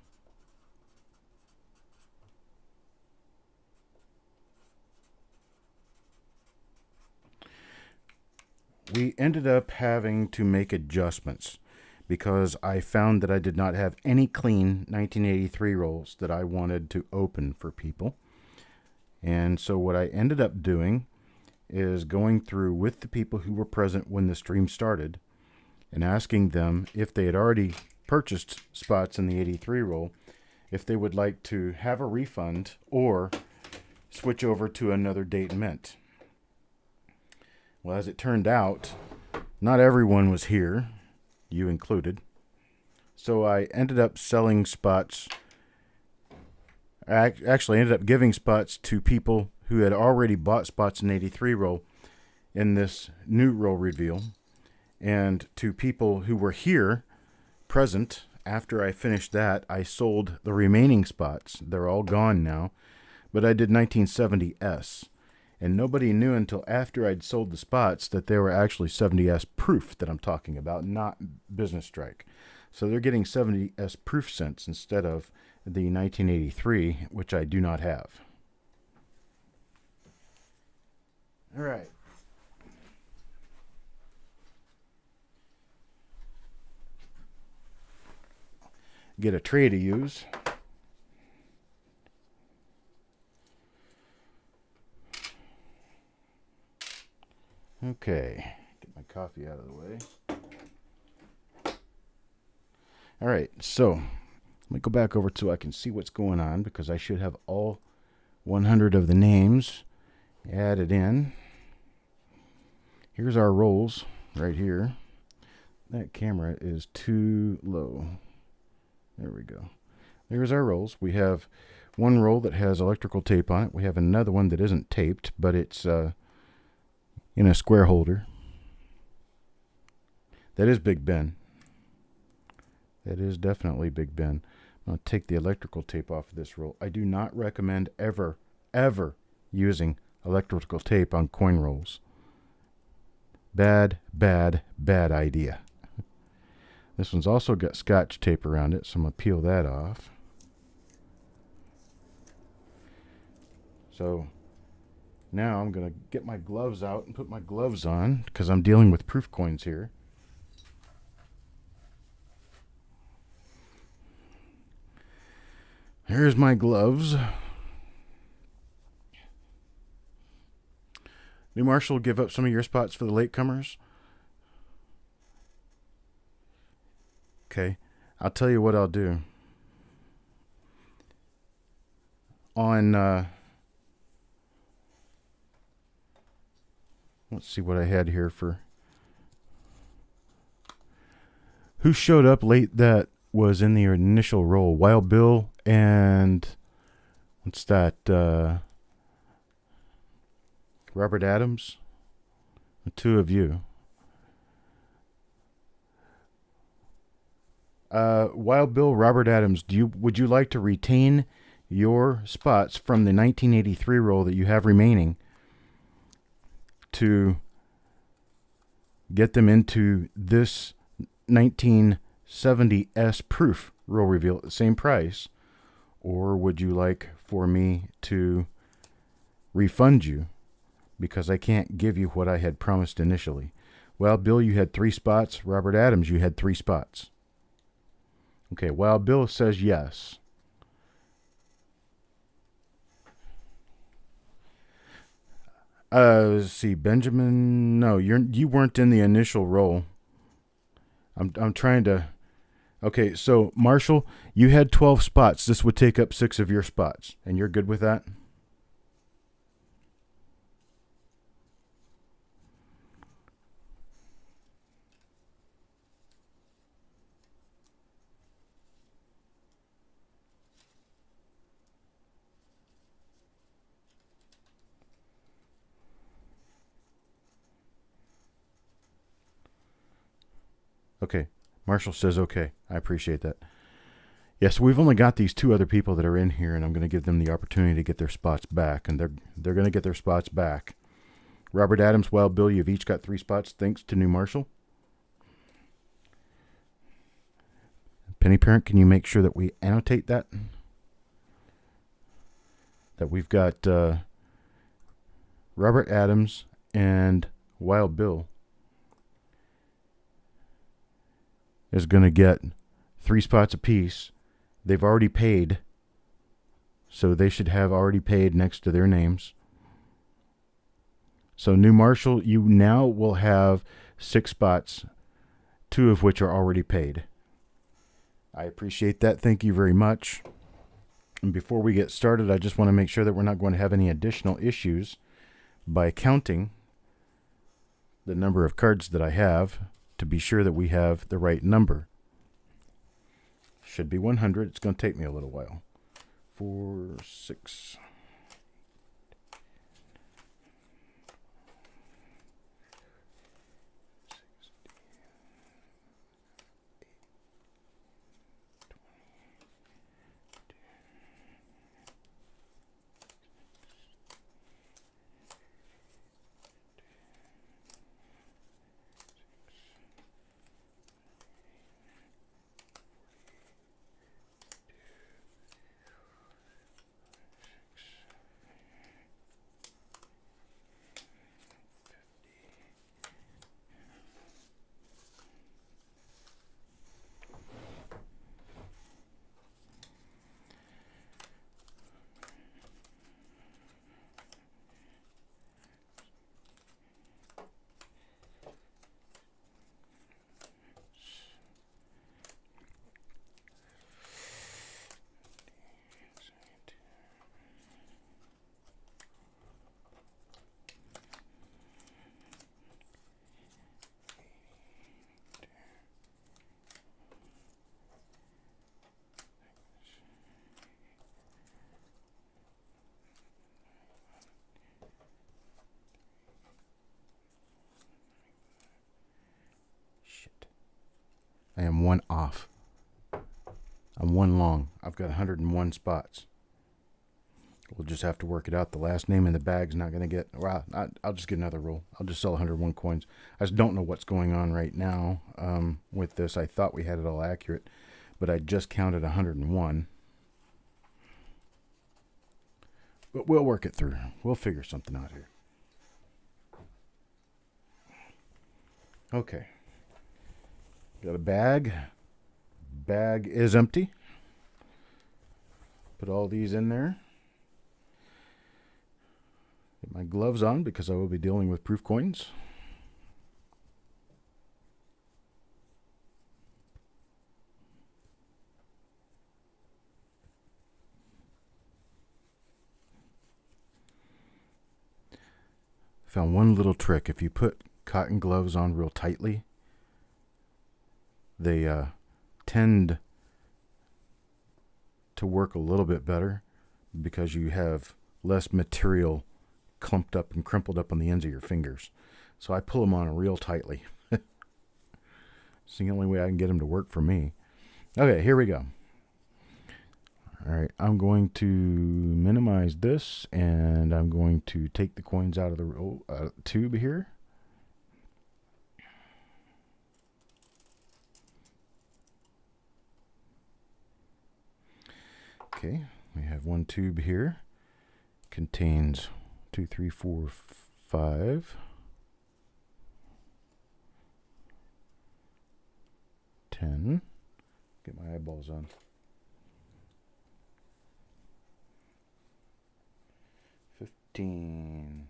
We ended up having to make adjustments because I found that I did not have any clean 1983 rolls that I wanted to open for people. And so what I ended up doing is going through with the people who were present when the stream started and asking them if they had already purchased spots in the 83 roll, if they would like to have a refund or switch over to another date mint. Well, as it turned out, not everyone was here, you included. So I ended up selling spots. I actually ended up giving spots to people who had already bought spots in 83 roll in this new roll reveal, and to people who were here present after I finished that, I sold the remaining spots. They're all gone now, but I did 1970S. And nobody knew until after I'd sold the spots that they were actually 70S proof that I'm talking about, not business strike. So they're getting 70S proof cents instead of the 1983, which I do not have. All right. Get a tray to use. Okay, get my coffee out of the way. All right, so let me go back over so I can see what's going on because I should have all 100 of the names added in. Here's our rolls right here. That camera is too low. There we go. There's our rolls. We have one roll that has electrical tape on it. We have another one that isn't taped, but it's in a square holder. That is Big Ben. That is definitely Big Ben. I'm going to take the electrical tape off of this roll. I do not recommend ever using electrical tape on coin rolls. Bad idea. This one's also got scotch tape around it, so I'm going to peel that off. So now I'm going to get my gloves out and put my gloves on because I'm dealing with proof coins here. Here's my gloves. New Marshall, give up some of your spots for the latecomers. Okay, I'll tell you what I'll do. On, let's see what I had here for who showed up late that was in the initial roll. Wild Bill and what's that? Robert Adams. The two of you. Wild Bill, Robert Adams. Would you like to retain your spots from the 1983 roll that you have remaining to get them into this 1970S proof roll reveal at the same price, or would you like for me to refund you because I can't give you what I had promised initially? Well, Bill, you had 3 spots. Robert Adams, you had 3 spots. Okay, well, Bill says yes. Let's see, Benjamin. No, you weren't in the initial roll. I'm trying to. Okay, so Marshall, you had 12 spots. This would take up 6 of your spots, and you're good with that? Okay. Marshall says okay. I appreciate that. Yes, we've only got these 2 other people that are in here, and I'm going to give them the opportunity to get their spots back, and they're going to get their spots back. Robert Adams, Wild Bill, you've each got 3 spots, thanks to New Marshall. Penny Parent, can you make sure that we annotate that? That we've got Robert Adams and Wild Bill is going to get 3 spots apiece. They've already paid, so they should have already paid next to their names. So New Marshall, you now will have 6 spots, 2 of which are already paid. I appreciate that. Thank you very much. And before we get started, I just want to make sure that we're not going to have any additional issues by counting the number of cards that I have to be sure that we have the right number. Should be 100. It's going to take me a little while. 4, 6. I am 1 off. I'm 1 long. I've got 101 spots. We'll just have to work it out. The last name in the bag's not going to get... Well, I'll just get another roll. I'll just sell 101 coins. I just don't know what's going on right now with this. I thought we had it all accurate, but I just counted 101. But we'll work it through. We'll figure something out here. Okay. Got a bag. Bag is empty. Put all these in there. Get my gloves on because I will be dealing with proof coins. Found one little trick. If you put cotton gloves on real tightly, they tend to work a little bit better because you have less material clumped up and crumpled up on the ends of your fingers. So I pull them on real tightly. It's the only way I can get them to work for me. Okay, here we go. All right, I'm going to minimize this, and I'm going to take the coins out of the tube here. Okay, we have one tube here. Contains 2, 3, 4, 5. 10. Get my eyeballs on. 15,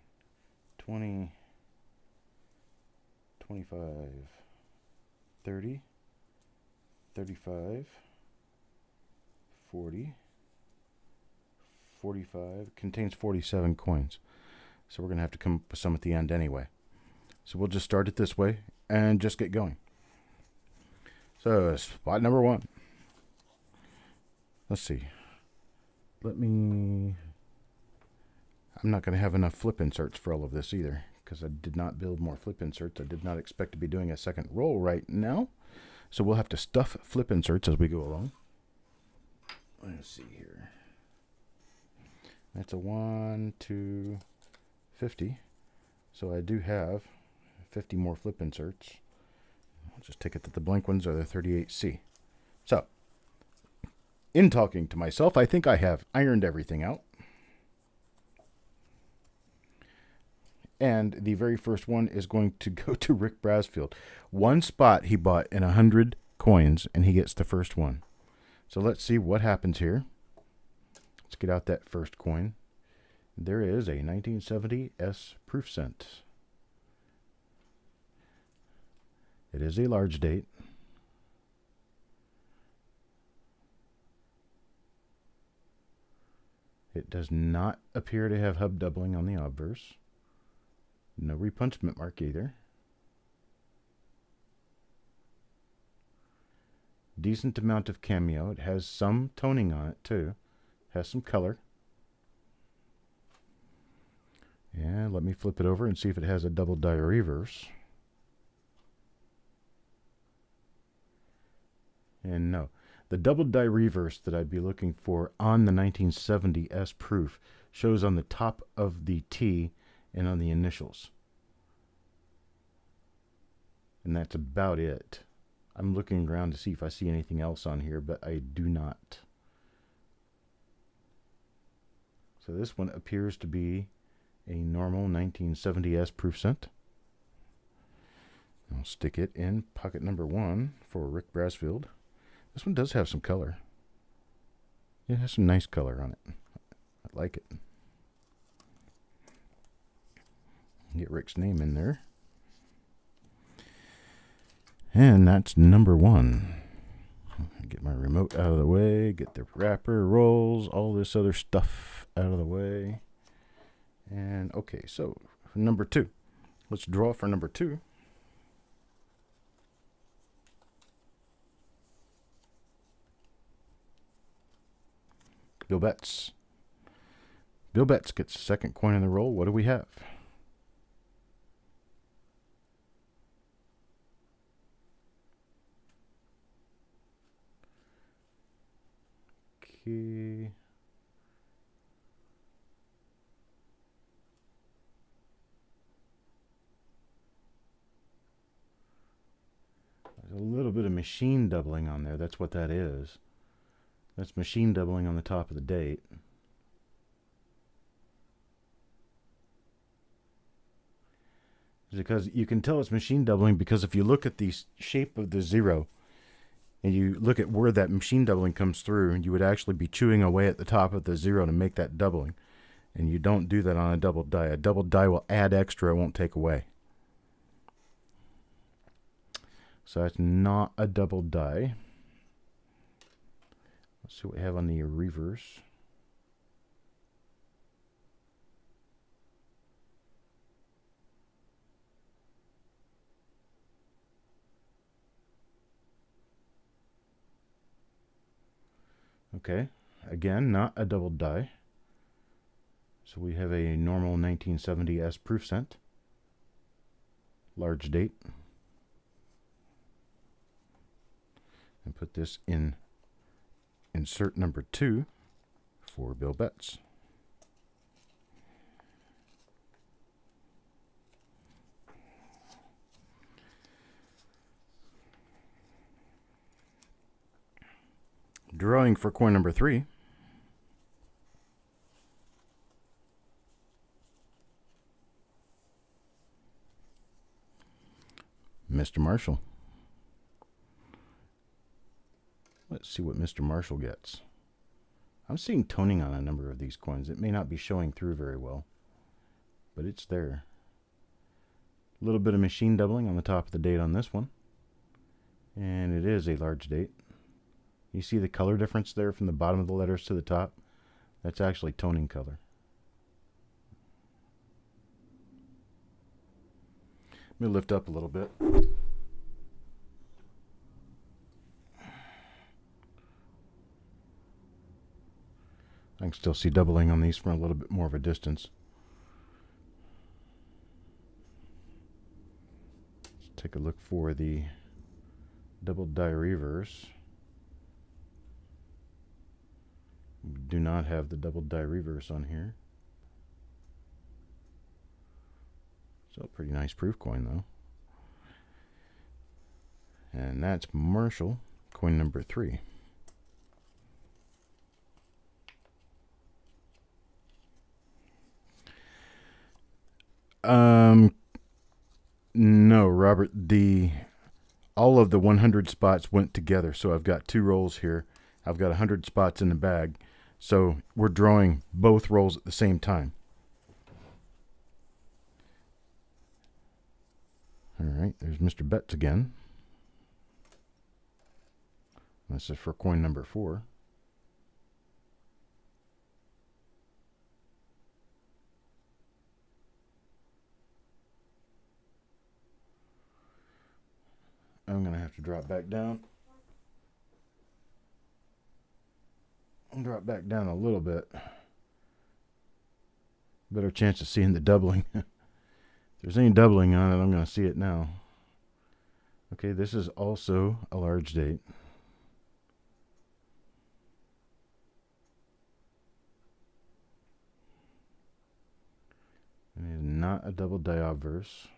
20, 25, 30, 35, 40, 45. Contains 47 coins. So we're going to have to come up with some at the end anyway. So we'll just start it this way and just get going. So spot number 1. Let's see. I'm not going to have enough flip inserts for all of this either because I did not build more flip inserts. I did not expect to be doing a second roll right now. So we'll have to stuff flip inserts as we go along. Let's see here. That's a 1 to 50. So I do have 50 more flip inserts. I'll just take it that the blank ones are the 38C. So, in talking to myself, I think I have ironed everything out. And the very first one is going to go to Rick Brasfield. One spot he bought in 100 coins, and he gets the first one. So let's see what happens here. Let's get out that first coin. There is a 1970 S proof cent. It is a large date. It does not appear to have hub doubling on the obverse. No repunchment mark either. Decent amount of cameo. It has some toning on it too. Has some color. And let me flip it over and see if it has a double die reverse. And no. The double die reverse that I'd be looking for on the 1970 S proof shows on the top of the T and on the initials. And that's about it. I'm looking around to see if I see anything else on here, but I do not. So this one appears to be a normal 1970 S proof cent. I'll stick it in pocket number 1 for Rick Brasfield. This one does have some color. It has some nice color on it. I like it. Get Rick's name in there. And that's number 1. Get my remote out of the way, get the wrapper, rolls, all this other stuff out of the way. And okay, so number 2. Let's draw for number 2. Bill Betts. Bill Betts gets the second coin in the roll. What do we have? Okay. There's a little bit of machine doubling on there. That's what that is. That's machine doubling on the top of the date. Because you can tell it's machine doubling because if you look at the shape of the 0 and you look at where that machine doubling comes through, you would actually be chewing away at the top of the 0 to make that doubling. And you don't do that on a double die. A double die will add extra, it won't take away. So that's not a double die. Let's see what we have on the reverse. Okay, again, not a double die. So we have a normal 1970 S proof cent. Large date. And put this in insert number 2 for Bill Betts. Drawing for coin number 3. Mr. Marshall. Let's see what Mr. Marshall gets. I'm seeing toning on a number of these coins. It may not be showing through very well, but it's there. A little bit of machine doubling on the top of the date on this one. And it is a large date. You see the color difference there from the bottom of the letters to the top? That's actually toning color. Let me lift up a little bit. I can still see doubling on these from a little bit more of a distance. Let's take a look for the double die reverse. We do not have the double die reverse on here. So pretty nice proof coin though. And that's Marshall, coin number 3. No, Robert, all of the 100 spots went together. So I've got 2 rolls here. I've got 100 spots in the bag. So we're drawing both rolls at the same time. All right, there's Mr. Betts again. This is for coin number 4. I'm going to have to drop back down. I'll drop back down a little bit. Better chance of seeing the doubling. If there's any doubling on it, I'm going to see it now. Okay, this is also a large date. It is not a double die obverse.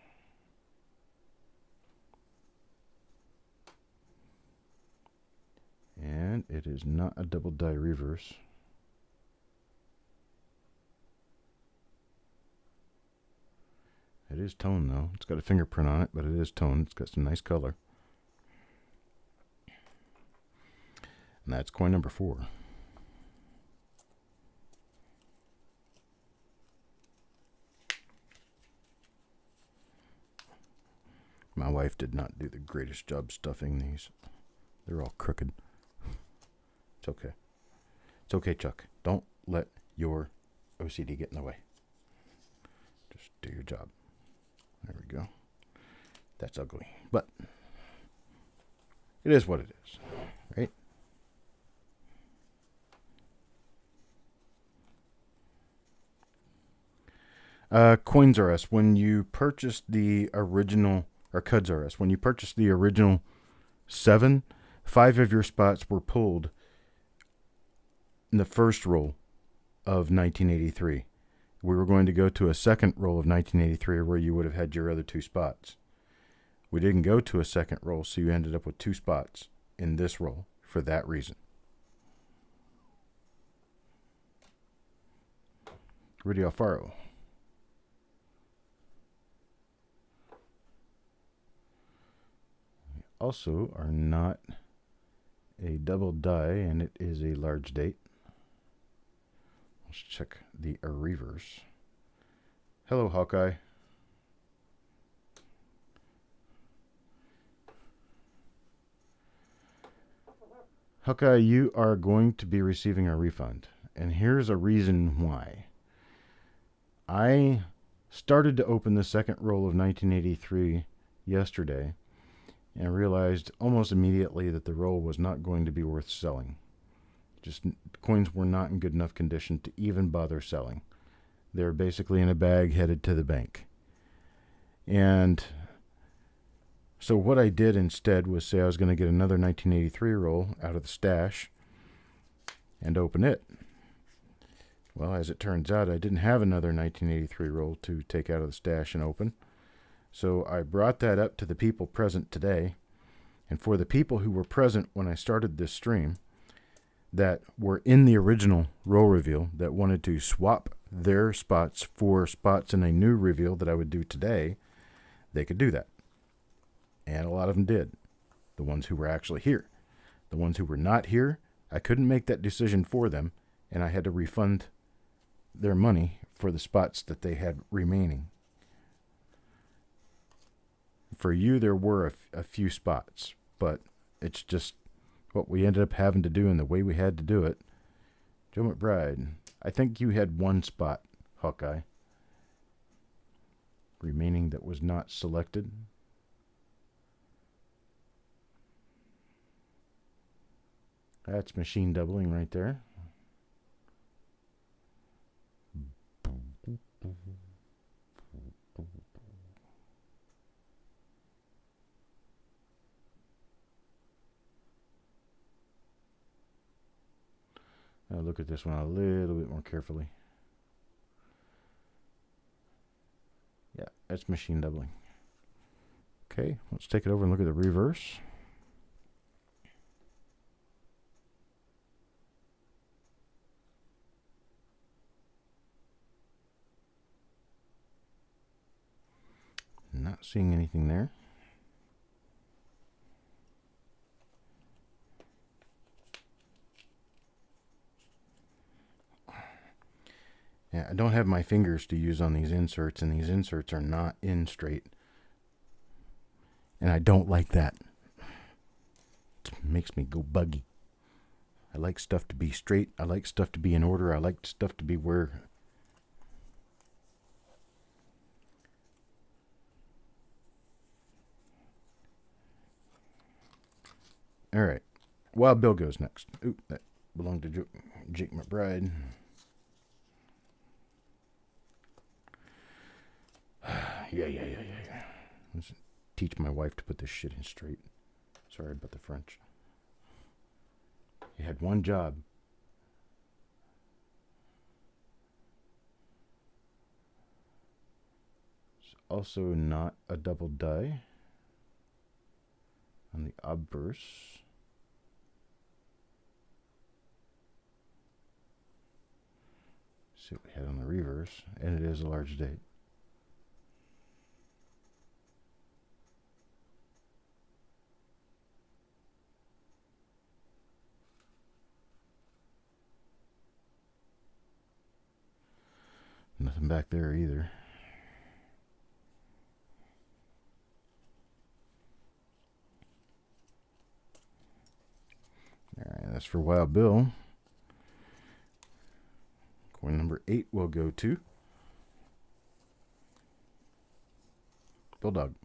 And it is not a double die reverse. It is toned though. It's got a fingerprint on it, but it is toned. It's got some nice color. And that's coin number 4. My wife did not do the greatest job stuffing these. They're all crooked. It's okay. It's okay, Chuck. Don't let your OCD get in the way. Just do your job. There we go. That's ugly. But it is what it is. Right? Coins R Us. When you purchased the original, or Cuds R Us, when you purchased the original 7, 5 of your spots were pulled in the first roll of 1983. We were going to go to a second roll of 1983 where you would have had your other 2 spots. We didn't go to a second roll, so you ended up with 2 spots in this roll for that reason. Rudy Alfaro. We also are not a double die, and it is a large date. Let's check the reverse. Hello, Hawkeye. Hawkeye, you are going to be receiving a refund. And here's a reason why. I started to open the second roll of 1983 yesterday and realized almost immediately that the roll was not going to be worth selling. Just coins were not in good enough condition to even bother selling. They're basically in a bag headed to the bank. And so what I did instead was say I was going to get another 1983 roll out of the stash and open it. Well, as it turns out, I didn't have another 1983 roll to take out of the stash and open. So I brought that up to the people present today. And for the people who were present when I started this stream, that were in the original roll reveal, that wanted to swap their spots for spots in a new reveal that I would do today, they could do that. And a lot of them did. The ones who were actually here. The ones who were not here, I couldn't make that decision for them, and I had to refund their money for the spots that they had remaining. For you, there were a few spots, but it's just what we ended up having to do and the way we had to do it. Joe McBride, I think you had 1 spot, Hawkeye, remaining that was not selected. That's machine doubling right there. I'll look at this one a little bit more carefully. Yeah, that's machine doubling. Okay, let's take it over and look at the reverse. Not seeing anything there. Yeah, I don't have my fingers to use on these inserts, and these inserts are not in straight. And I don't like that. It makes me go buggy. I like stuff to be straight. I like stuff to be in order. I like stuff to be where... All right. Wild Bill goes next. Ooh, that belonged to Jake McBride. Yeah. Let's teach my wife to put this shit in straight. Sorry about the French. You had one job. It's also not a double die on the obverse. See what we had on the reverse, and it is a large date. Nothing back there either. Alright, that's for Wild Bill. Coin number 8 will go to Bulldog.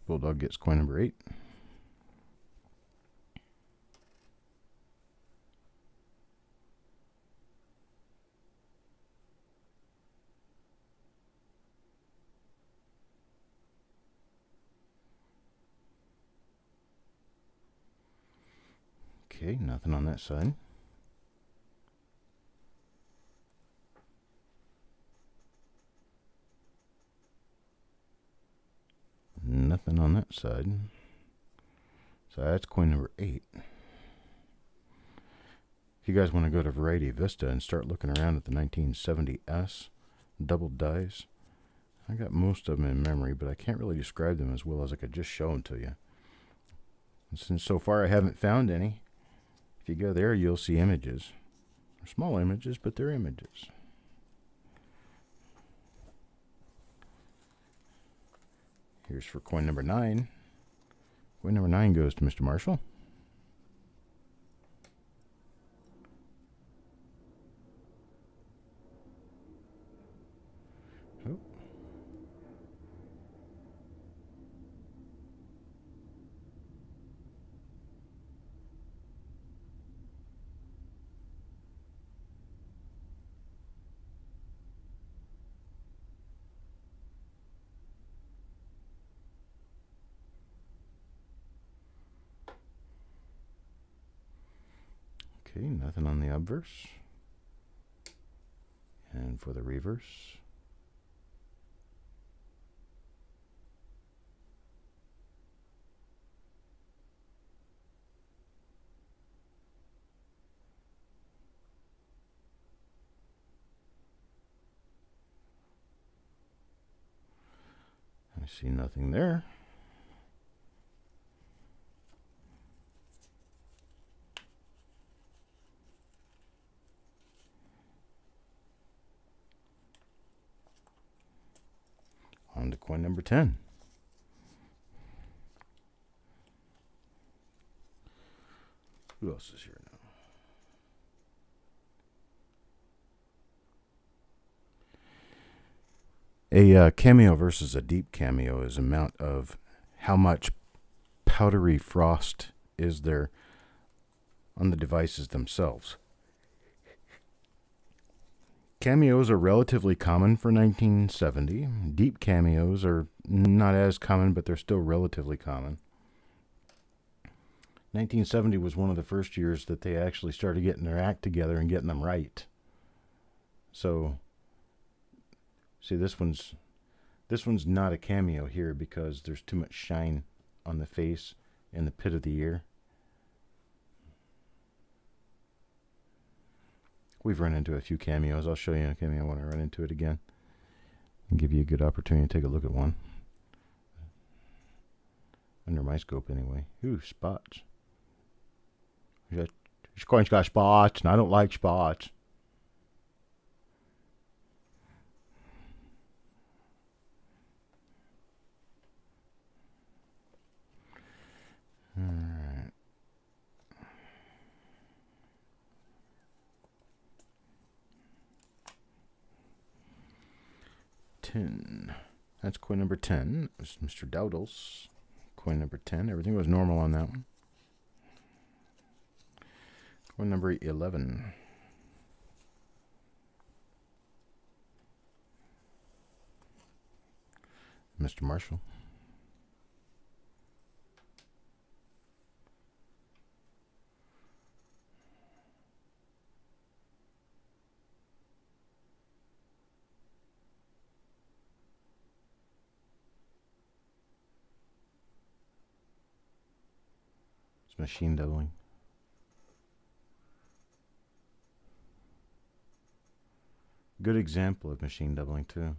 Bulldog gets coin number 8. Okay, nothing on that side. Nothing on that side. So that's coin number 8. If you guys want to go to Variety Vista and start looking around at the 1970S double dice, I got most of them in memory, but I can't really describe them as well as I could just show them to you. And since so far I haven't found any, if you go there, you'll see images. They're small images, but they're images. Here's for coin number 9. Coin number 9 goes to Mr. Marshall. Oh. Okay, nothing on the obverse. And for the reverse, I see nothing there. On to coin number 10. Who else is here now? A cameo versus a deep cameo is amount of how much powdery frost is there on the devices themselves. Cameos are relatively common for 1970. Deep cameos are not as common, but they're still relatively common. 1970 was one of the first years that they actually started getting their act together and getting them right. So, see, this one's not a cameo here because there's too much shine on the face and the pit of the ear. We've run into a few cameos. I'll show you a cameo when I run into it again and give you a good opportunity to take a look at one. Under my scope, anyway. Ooh, spots. This coin's got spots, and I don't like spots. All right. That's coin number 10. It was Mr. Dowdle's coin number 10. Everything was normal on that one. Coin number 11. Mr. Marshall. Machine doubling. Good example of machine doubling too.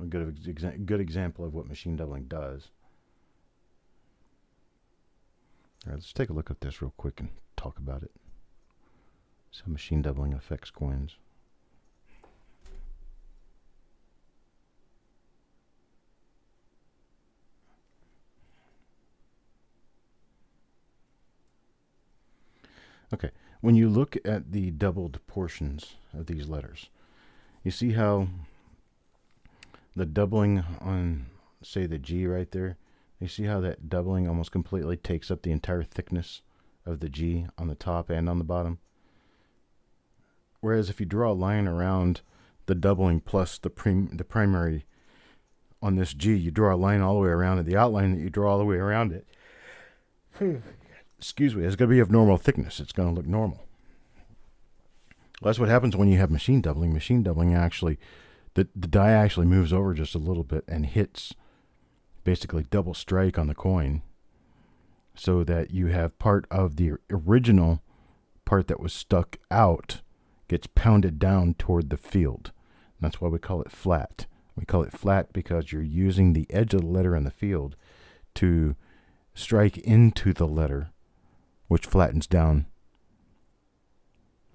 A good example of what machine doubling does. All right, let's take a look at this real quick and talk about it. See how machine doubling affects coins. Okay, when you look at the doubled portions of these letters, you see how the doubling on, say, the G right there, you see how that doubling almost completely takes up the entire thickness of the G on the top and on the bottom? Whereas if you draw a line around the doubling plus the primary on this G, you draw a line all the way around it. The outline that you draw all the way around it, excuse me, it's going to be of normal thickness. It's going to look normal. Well, that's what happens when you have machine doubling. Machine doubling actually, the die actually moves over just a little bit and hits basically double strike on the coin, so that you have part of the original part that was stuck out gets pounded down toward the field. That's why we call it flat. We call it flat because you're using the edge of the letter in the field to strike into the letter, which flattens down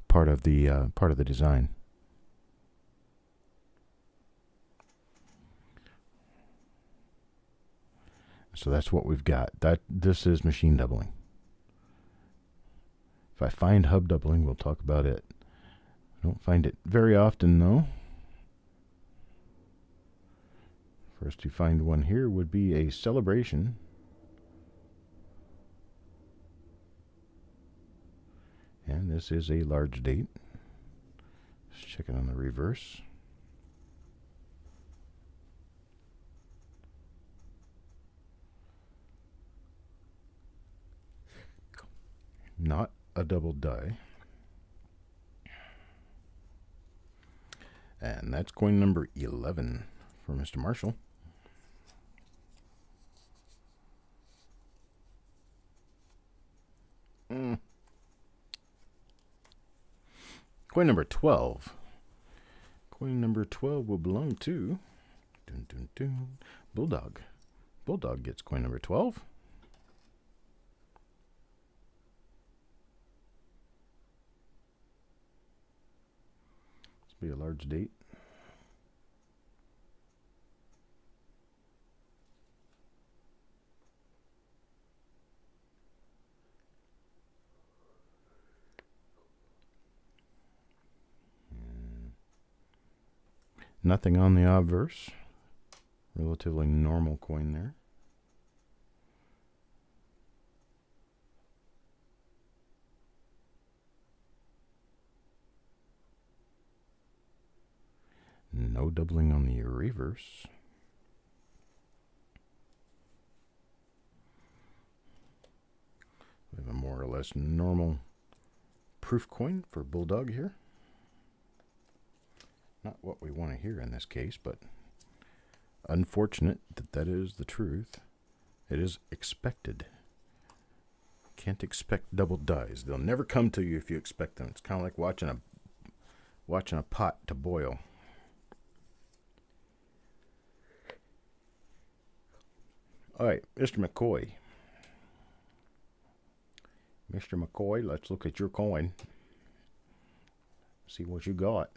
part of the design. So that's what we've got. This is machine doubling. If I find hub doubling, we'll talk about it. I don't find it very often, though. First to find one here would be a celebration. And this is a large date. Let's check it on the reverse. Not a double die. And that's coin number 11 for Mr. Marshall. Coin number 12. Coin number 12 will belong to Bulldog. Bulldog gets coin number 12. This will be a large date. Nothing on the obverse. Relatively normal coin there. No doubling on the reverse. We have a more or less normal proof coin for Bulldog here. Not what we want to hear in this case, but unfortunate that is the truth. It is expected. Can't expect double dies. They'll never come to you if you expect them. It's kind of like watching a pot to boil. All right, Mr. McCoy. Mr. McCoy, let's look at your coin. See what you got.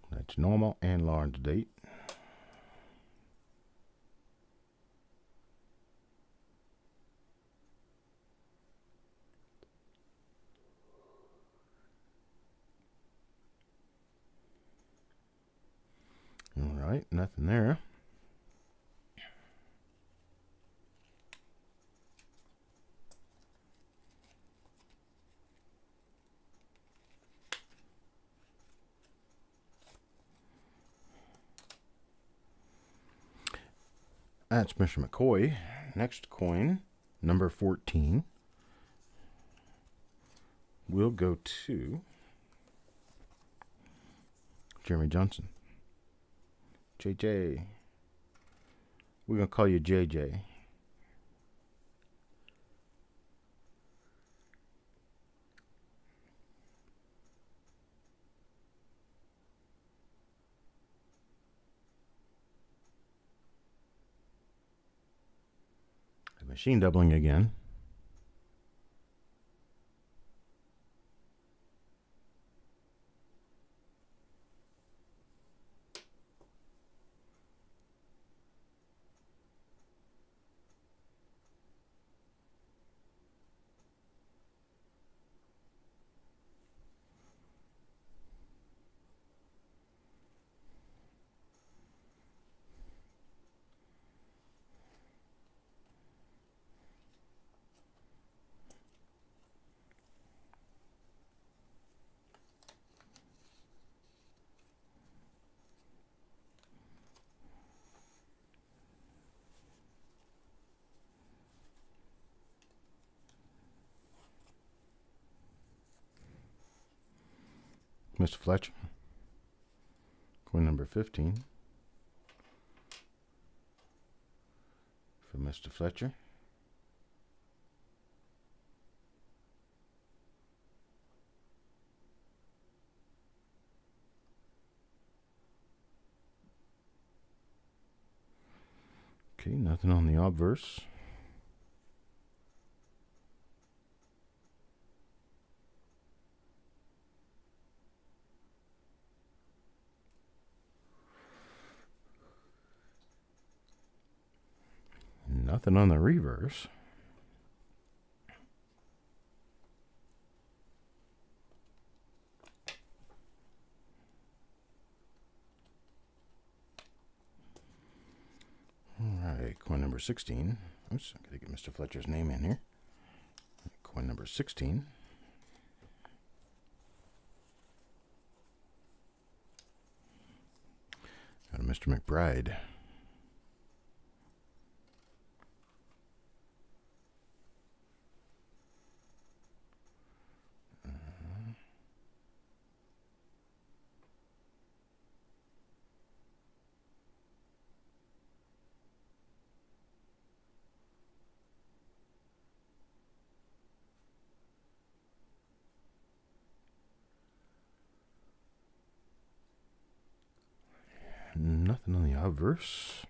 That's normal and large date. All right, nothing there. That's Mr. McCoy. Next coin, number 14, will go to Jeremy Johnson. JJ. We're going to call you JJ. Machine doubling again. Mr. Fletcher. Coin number 15 for Mr. Fletcher. Okay, nothing on the obverse. Nothing on the reverse. All right, coin number 16. Oops, I gotta get Mr. Fletcher's name in here. Coin number 16. Got a Mr. McBride. Nothing on the obverse.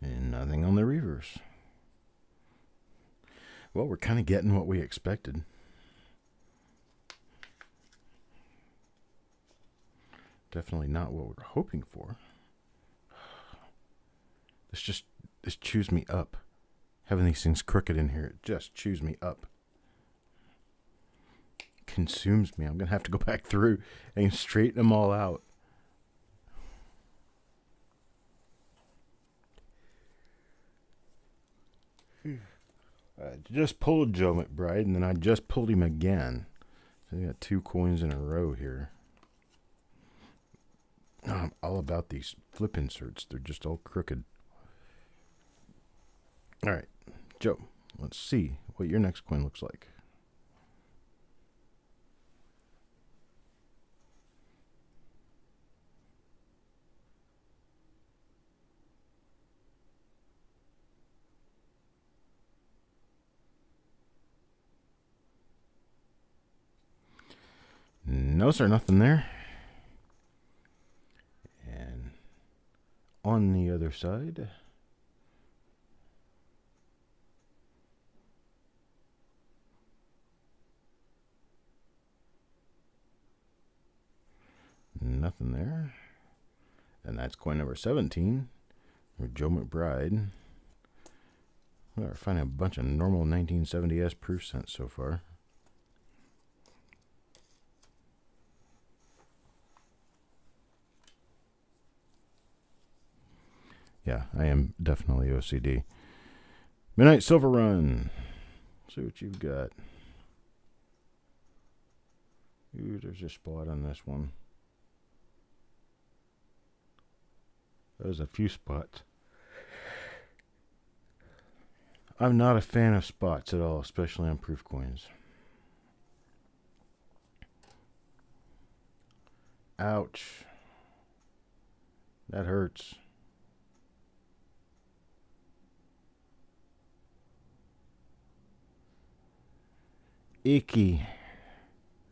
And nothing on the reverse. Well, we're kind of getting what we expected. Definitely not what we're hoping for. This chews me up. Having these things crooked in here, it just chews me up. Consumes me. I'm going to have to go back through and straighten them all out. I just pulled Joe McBride, and then I just pulled him again. So I got 2 coins in a row here. I'm all about these flip inserts. They're just all crooked. All right, Joe, let's see what your next coin looks like. No, sir, nothing there. And on the other side, nothing there. And that's coin number 17, or Joe McBride. We're finding a bunch of normal 1970s proof cents so far. Yeah, I am definitely OCD. Midnight Silver Run. See what you've got. Ooh, there's a spot on this one. There's a few spots. I'm not a fan of spots at all, especially on proof coins. Ouch. That hurts. Icky.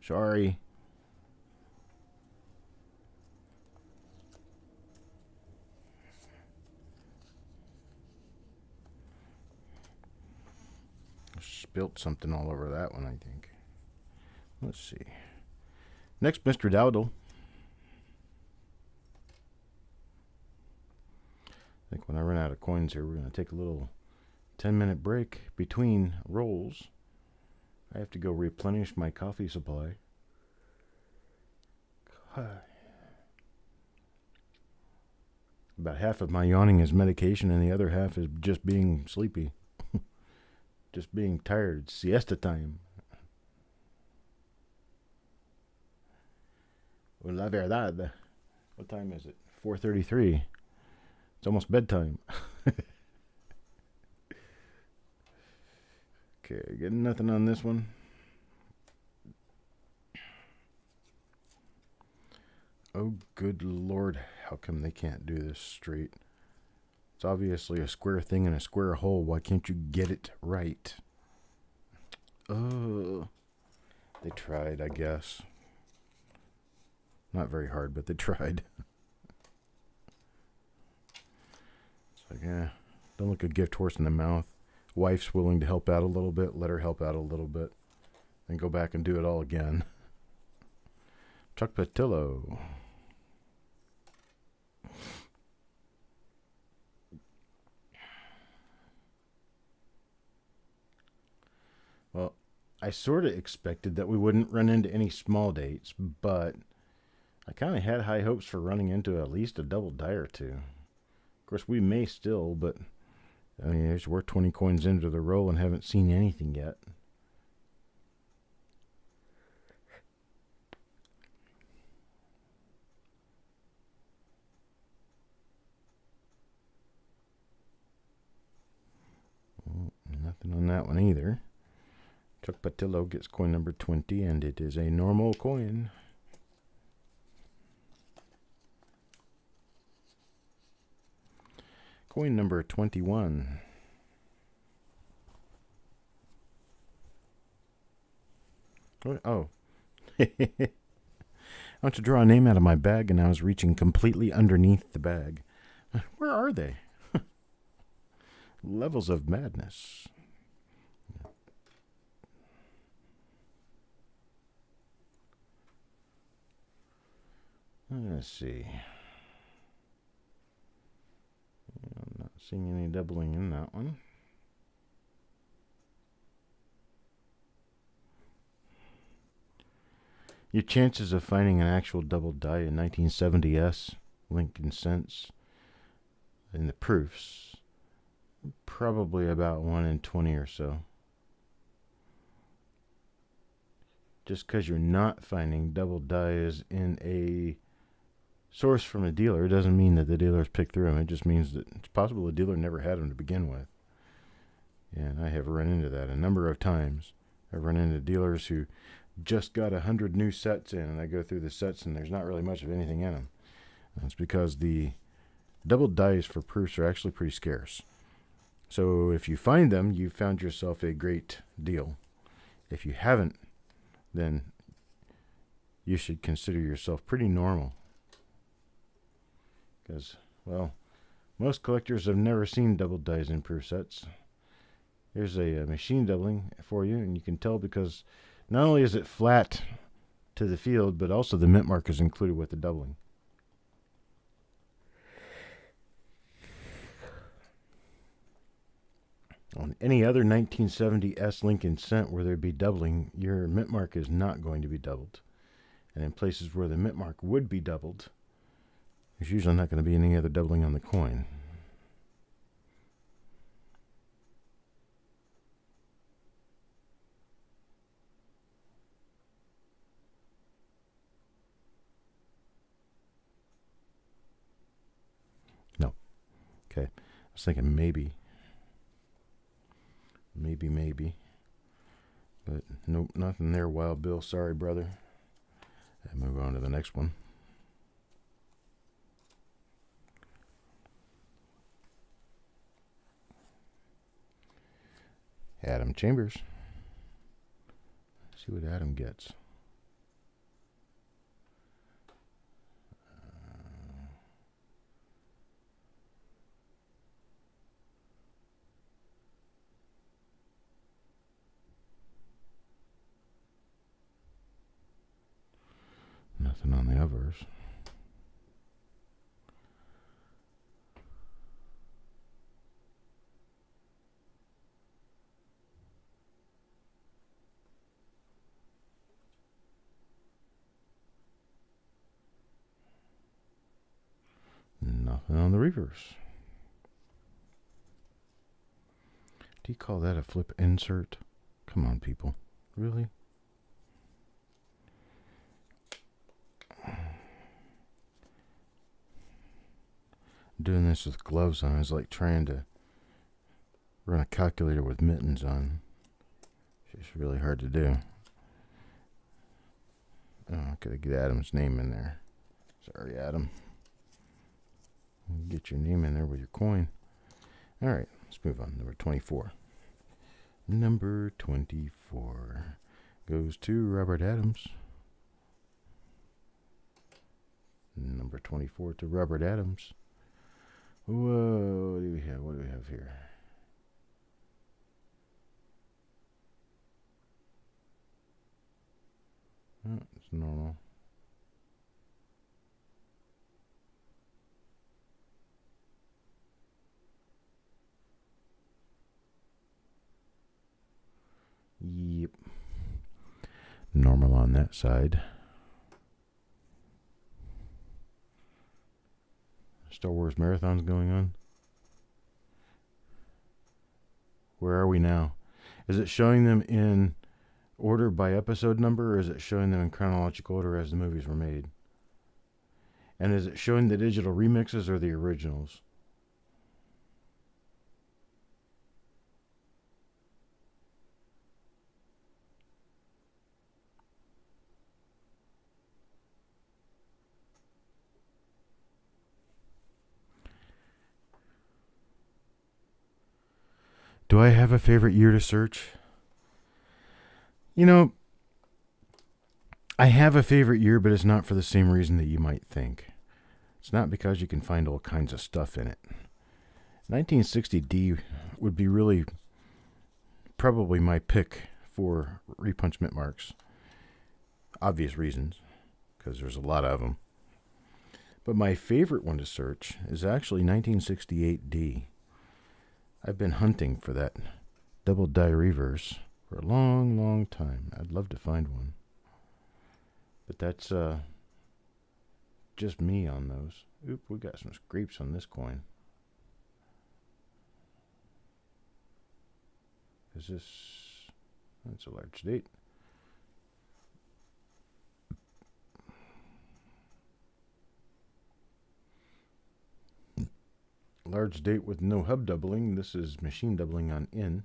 Sorry. Spilt something all over that one, I think. Let's see. Next, Mr. Dowdle. I think when I run out of coins here, we're going to take a little 10-minute break between rolls. I have to go replenish my coffee supply. About half of my yawning is medication, and the other half is just being sleepy. Just being tired. It's siesta time. La verdad. What time is it? 4:33. It's almost bedtime. Okay, getting nothing on this one. Oh, good Lord. How come they can't do this straight? It's obviously a square thing in a square hole. Why can't you get it right? Oh, they tried, I guess. Not very hard, but they tried. It's like, don't look a gift horse in the mouth. Wife's willing to help out a little bit. Let her help out a little bit. Then go back and do it all again. Chuck Patillo. Well, I sort of expected that we wouldn't run into any small dates, but I kind of had high hopes for running into at least a double die or two. Of course, we may still, but I mean, we're 20 coins into the roll and haven't seen anything yet. Nothing on that one either. Chuck Patillo gets coin number 20, and it is a normal coin. Coin number 21. Oh. I went to draw a name out of my bag, and I was reaching completely underneath the bag. Where are they? Levels of madness. Let's see. I'm not seeing any doubling in that one. Your chances of finding an actual double die in 1970s Lincoln cents in the proofs Probably about 1 in 20 or so. Just because you're not finding double dies in a source from a dealer doesn't mean that the dealer's picked through them. It just means that it's possible the dealer never had them to begin with. And I have run into that a number of times. I've run into dealers who just got 100 new sets in, and I go through the sets and there's not really much of anything in them. That's because the double dies for proofs are actually pretty scarce. So if you find them, you've found yourself a great deal. If you haven't, then you should consider yourself pretty normal. Because, well, most collectors have never seen double dies in proof sets. Here's a machine doubling for you, and you can tell because not only is it flat to the field, but also the mint mark is included with the doubling. On any other 1970 S Lincoln cent where there'd be doubling, your mint mark is not going to be doubled. And in places where the mint mark would be doubled, there's usually not going to be any other doubling on the coin. No. Okay. I was thinking maybe. Maybe. But nope, nothing there, Wild Bill. Sorry, brother. And move on to the next one. Adam Chambers. See what Adam gets. Nothing on the others. Nothing on the reverse. Do you call that a flip insert? Come on, people. Really? Doing this with gloves on is like trying to run a calculator with mittens on. It's really hard to do. Oh, I gotta get Adam's name in there. Sorry, Adam. Get your name in there with your coin. Alright, let's move on. Number 24. Number 24 goes to Robert Adams. Number 24 to Robert Adams. Whoa, what do we have? What do we have here? Oh, it's normal. Yep. Normal on that side. Star Wars marathon's going on. Where are we now? Is it showing them in order by episode number, or is it showing them in chronological order as the movies were made? And is it showing the digital remixes or the originals? Do I have a favorite year to search? You know, I have a favorite year, but it's not for the same reason that you might think. It's not because you can find all kinds of stuff in it. 1960D would be really probably my pick for repunch mint marks. Obvious reasons, because there's a lot of them. But my favorite one to search is actually 1968D. I've been hunting for that double die reverse for a long, long time. I'd love to find one. But that's just me on those. Oop, we got some scrapes on this coin. Is this... That's a large date. Large date with no hub doubling. This is machine doubling on in.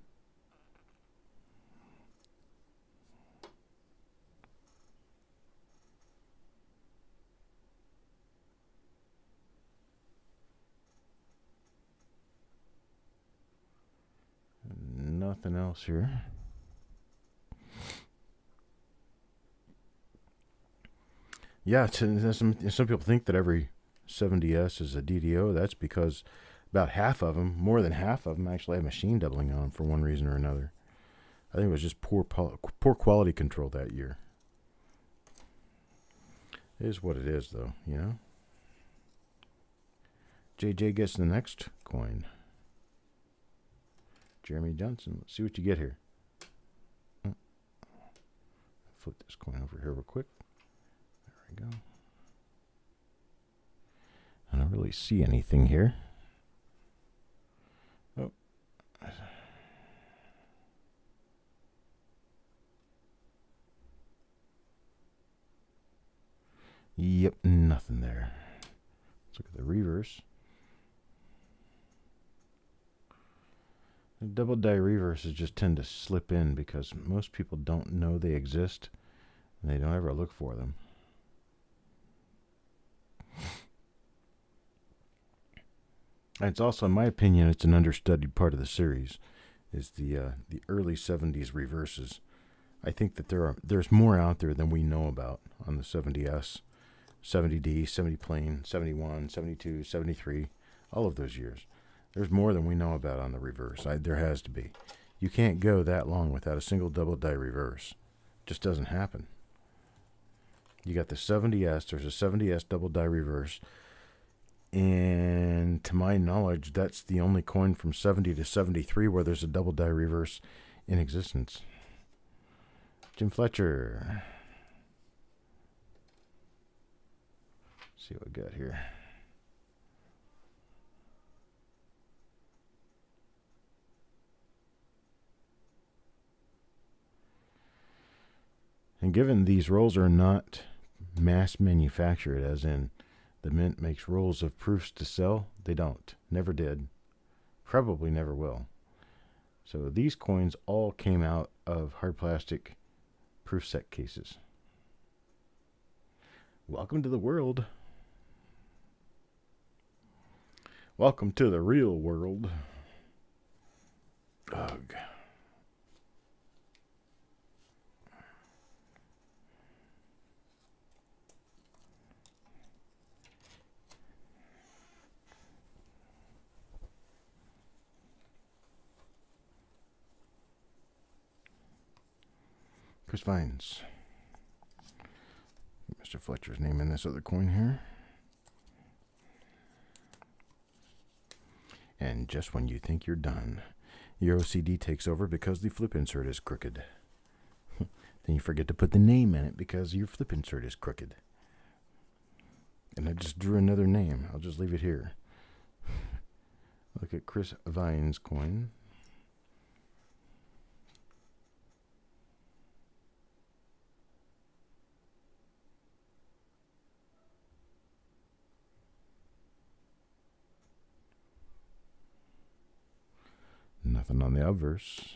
Nothing else here. Yeah, some people think that every 70S is a DDO. That's because about half of them, more than half of them, actually have machine doubling on them for one reason or another. I think it was just poor quality control that year. It is what it is, though, you know? JJ gets the next coin. Jeremy Johnson. Let's see what you get here. Flip this coin over here real quick. There we go. I don't really see anything here. Oh. Yep, nothing there. Let's look at the reverse. The double die reverses just tend to slip in because most people don't know they exist and they don't ever look for them. And it's also, in my opinion, it's an understudied part of the series, is the early 70s reverses. I think that there's more out there than we know about on the 70S, 70D, 70 plane, 71, 72, 73, all of those years. There's more than we know about on the reverse. There has to be. You can't go that long without a single double die reverse. It just doesn't happen. You got the 70S. There's a 70S double die reverse. And to my knowledge, that's the only coin from 70 to 73 where there's a double die reverse in existence. Jim Fletcher. Let's see what we got here. And given these rolls are not mass manufactured, as in the mint makes rolls of proofs to sell, they don't. Never did. Probably never will. So these coins all came out of hard plastic proof set cases. Welcome to the world. Welcome to the real world. Ugh. Chris Vines. Mr. Fletcher's name in this other coin here. And just when you think you're done, your OCD takes over because the flip insert is crooked. Then you forget to put the name in it because your flip insert is crooked. And I just drew another name. I'll just leave it here. Look at Chris Vines' coin. Nothing on the obverse.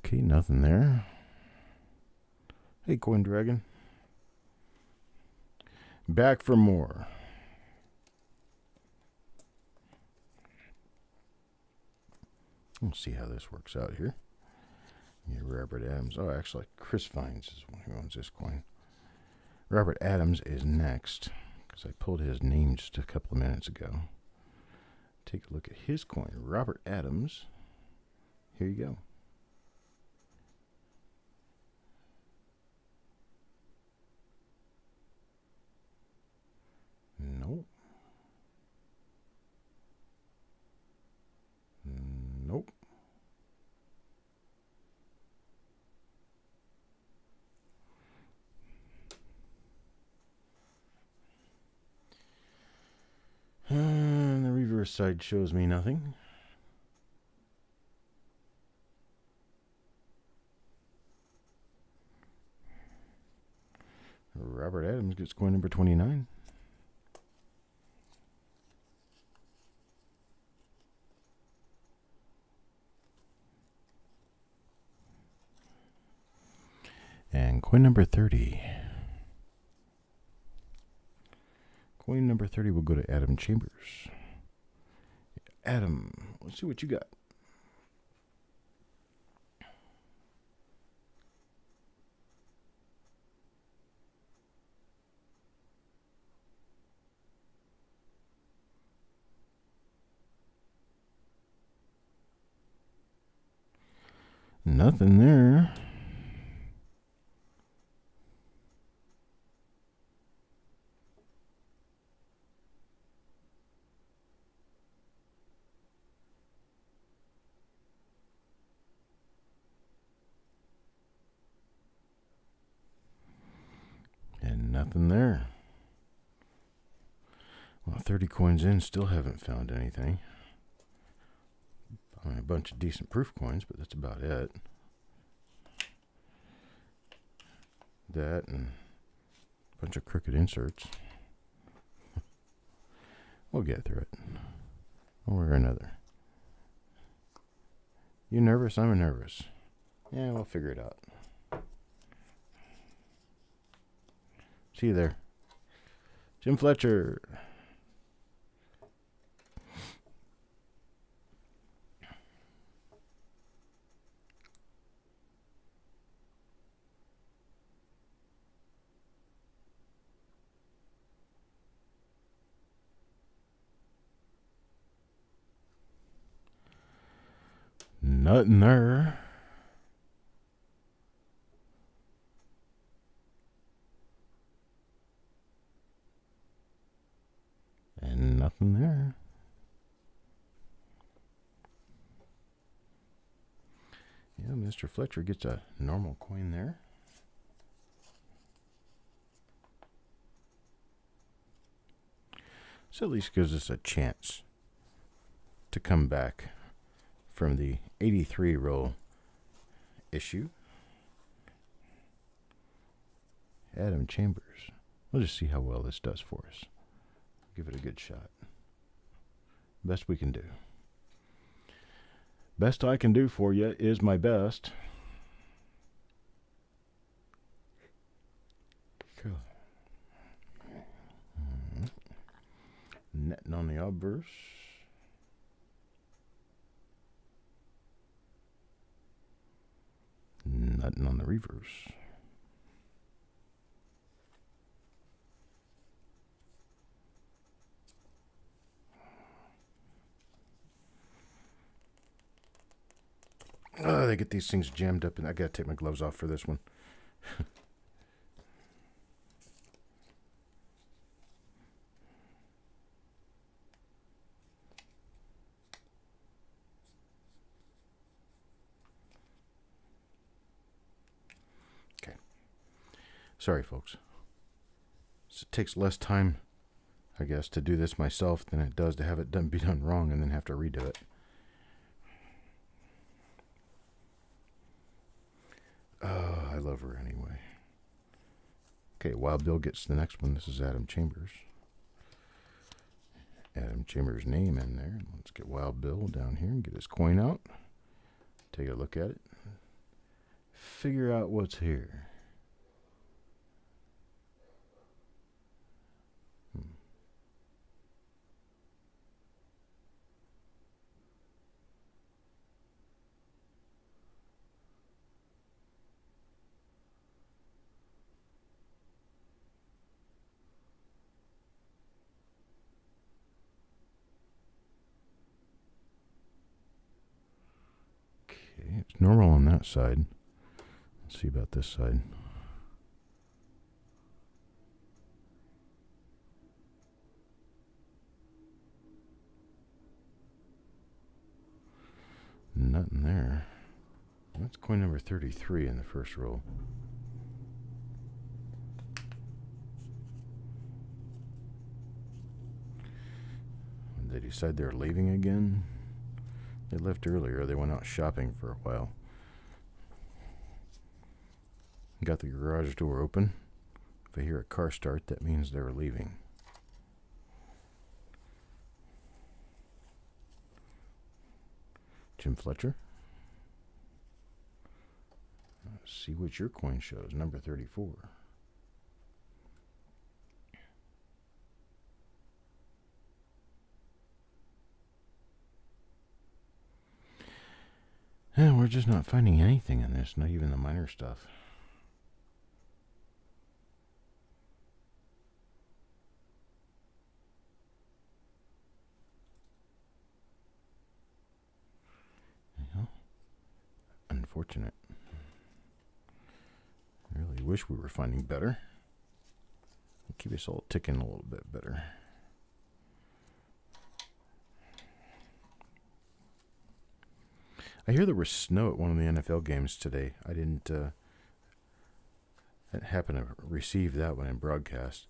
Okay, nothing there. Hey, Coin Dragon. Back for more. We'll see how this works out here. Yeah, Robert Adams. Oh, actually, Chris Vines is one who owns this coin. Robert Adams is next, because I pulled his name just a couple of minutes ago. Take a look at his coin. Robert Adams. Here you go. First side shows me nothing. Robert Adams gets coin number 29. And coin number 30. Coin number 30 will go to Adam Chambers. Adam, let's see what you got. Nothing there. And nothing there. Well, 30 coins in, still haven't found anything. A bunch of decent proof coins, but that's about it. That and a bunch of crooked inserts. We'll get through it. One way or another. You nervous? I'm nervous. Yeah, we'll figure it out. See you there. Jim Fletcher. Nothing there. And nothing there. Yeah, Mr. Fletcher gets a normal coin there. So at least gives us a chance to come back from the 83 roll issue. Adam Chambers. We'll just see how well this does for us. Give it a good shot. Best we can do. Best I can do for you is my best. Cool. Netting on the obverse. Nothing on the reverse. Oh, they get these things jammed up, and I gotta take my gloves off for this one. Okay. Sorry, folks. So it takes less time, I guess, to do this myself than it does to have it be done wrong and then have to redo it. Oh, I love her anyway. Okay, Wild Bill gets the next one. This is Adam Chambers. Adam Chambers' name in there. Let's get Wild Bill down here and get his coin out. Take a look at it. Figure out what's here. It's normal on that side. Let's see about this side. Nothing there. That's coin number 33 in the first roll. They decide they're leaving again? They left earlier. They went out shopping for a while. Got the garage door open. If I hear a car start, that means they're leaving. Jim Fletcher. Let's see what your coin shows. Number 34. And we're just not finding anything in this, not even the minor stuff. Yeah. Unfortunate. I really wish we were finding better. Keep us all ticking a little bit better. I hear there was snow at one of the NFL games today. I didn't happen to receive that one in broadcast.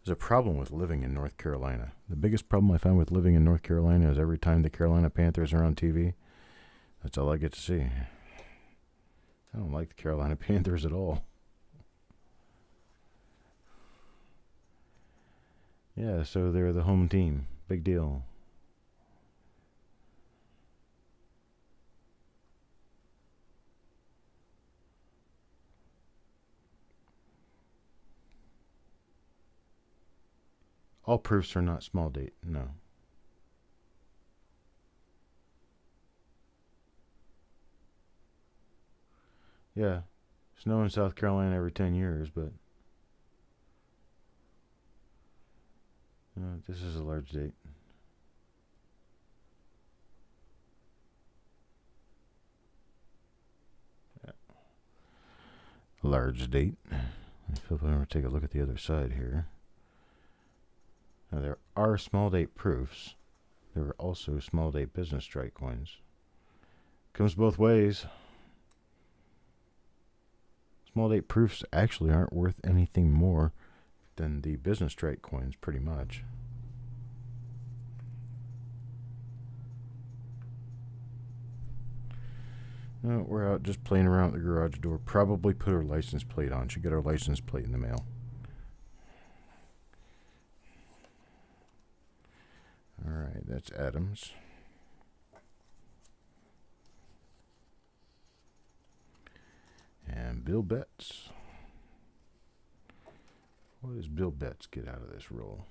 There's a problem with living in North Carolina. The biggest problem I find with living in North Carolina is every time the Carolina Panthers are on TV, that's all I get to see. I don't like the Carolina Panthers at all. Yeah, so they're the home team. Big deal. All proofs are not small date, no. Yeah, snow in South Carolina every 10 years, but this is a large date. Yeah. Large date. If I take a look at the other side here. Now, there are small date proofs. There are also small date business strike coins. Comes both ways. Small date proofs actually aren't worth anything more than the business strike coins, pretty much. No, we're out just playing around at the garage door. Probably put our license plate on. Should get our license plate in the mail. Alright, that's Adams. And Bill Betts. What does Bill Betts get out of this roll?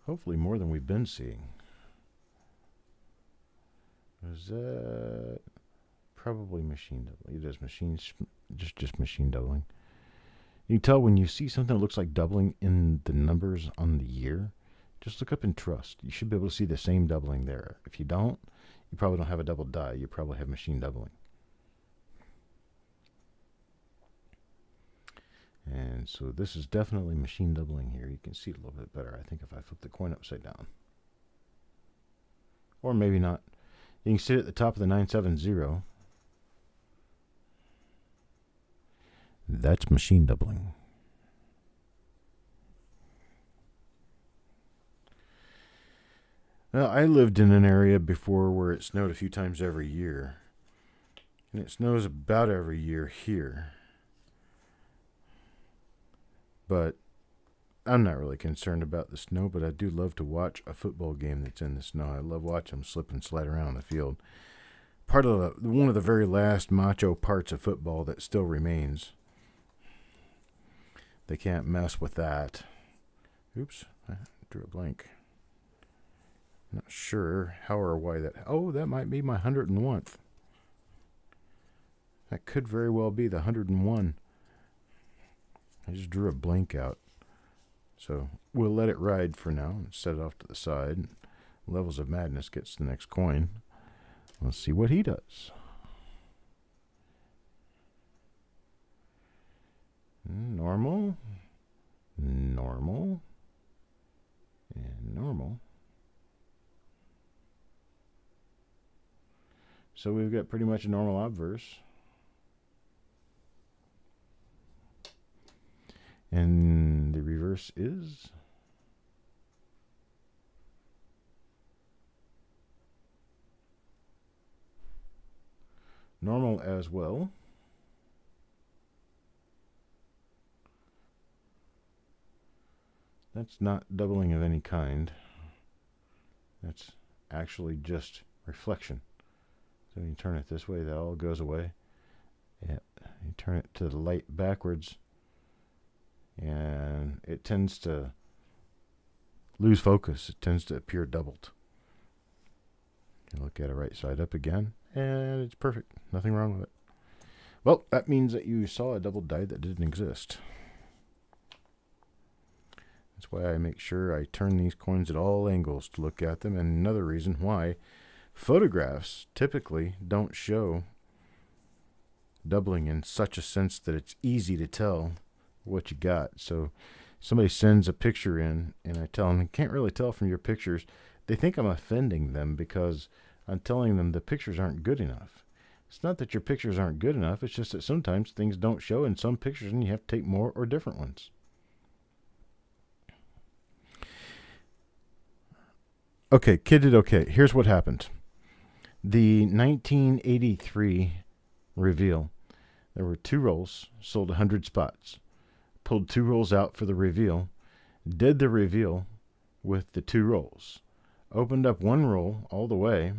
Hopefully more than we've been seeing. Is that probably machine doubling? It does just machine doubling. You can tell when you see something that looks like doubling in the numbers on the year. Just look up in trust. You should be able to see the same doubling there. If you don't, you probably don't have a double die. You probably have machine doubling. And so this is definitely machine doubling here. You can see it a little bit better, I think, if I flip the coin upside down. Or maybe not. You can see it at the top of the 970. That's machine doubling. Well, I lived in an area before where it snowed a few times every year. And it snows about every year here. But I'm not really concerned about the snow, but I do love to watch a football game that's in the snow. I love watching them slip and slide around the field. Part of one of the very last macho parts of football that still remains. They can't mess with that. Oops, I drew a blank. Not sure how or why that... Oh, that might be my 101th. That could very well be the 101. I just drew a blank out. So we'll let it ride for now and set it off to the side. Levels of Madness gets the next coin. Let's see what he does. Normal. Normal. And normal. So we've got pretty much a normal obverse. And the reverse is Normal as well. That's not doubling of any kind. That's actually just reflection. So when you turn it this way, that all goes away. Yeah, you turn it to the light backwards, and it tends to lose focus. It tends to appear doubled. You look at it right side up again, and it's perfect. Nothing wrong with it. Well, that means that you saw a double die that didn't exist. That's why I make sure I turn these coins at all angles to look at them, and another reason why photographs typically don't show doubling in such a sense that it's easy to tell what you got. So somebody sends a picture in, and I tell them, I can't really tell from your pictures. They think I'm offending them because I'm telling them the pictures aren't good enough. It's not that your pictures aren't good enough. It's just that sometimes things don't show in some pictures, and you have to take more or different ones. Okay, kid did okay. Here's what happened. The 1983 reveal, there were 2 rolls, sold 100 spots. Pulled 2 rolls out for the reveal, did the reveal with the 2 rolls. Opened up 1 roll all the way,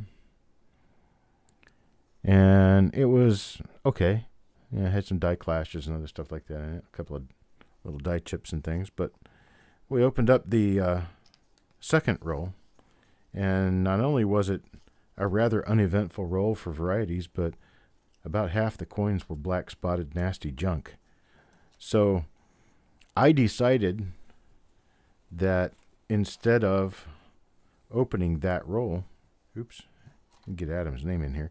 and it was okay. Yeah, it had some die clashes and other stuff like that in it, a couple of little die chips and things. But we opened up the second roll, and not only was it a rather uneventful roll for varieties, but about half the coins were black spotted nasty junk. So I decided that instead of opening that roll, get Adam's name in here,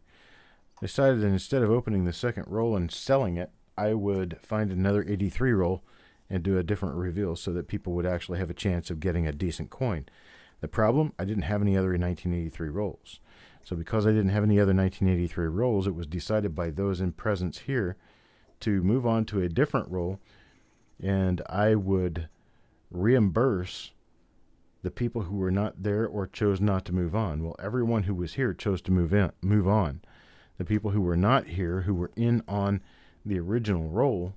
decided that instead of opening the second roll and selling it, I would find another 83 roll and do a different reveal so that people would actually have a chance of getting a decent coin. The problem, I didn't have any other 1983 rolls. So because I didn't have any other 1983 rolls, it was decided by those in presence here to move on to a different roll, and I would reimburse the people who were not there or chose not to move on. Well, everyone who was here chose to move on. The people who were not here, who were in on the original roll,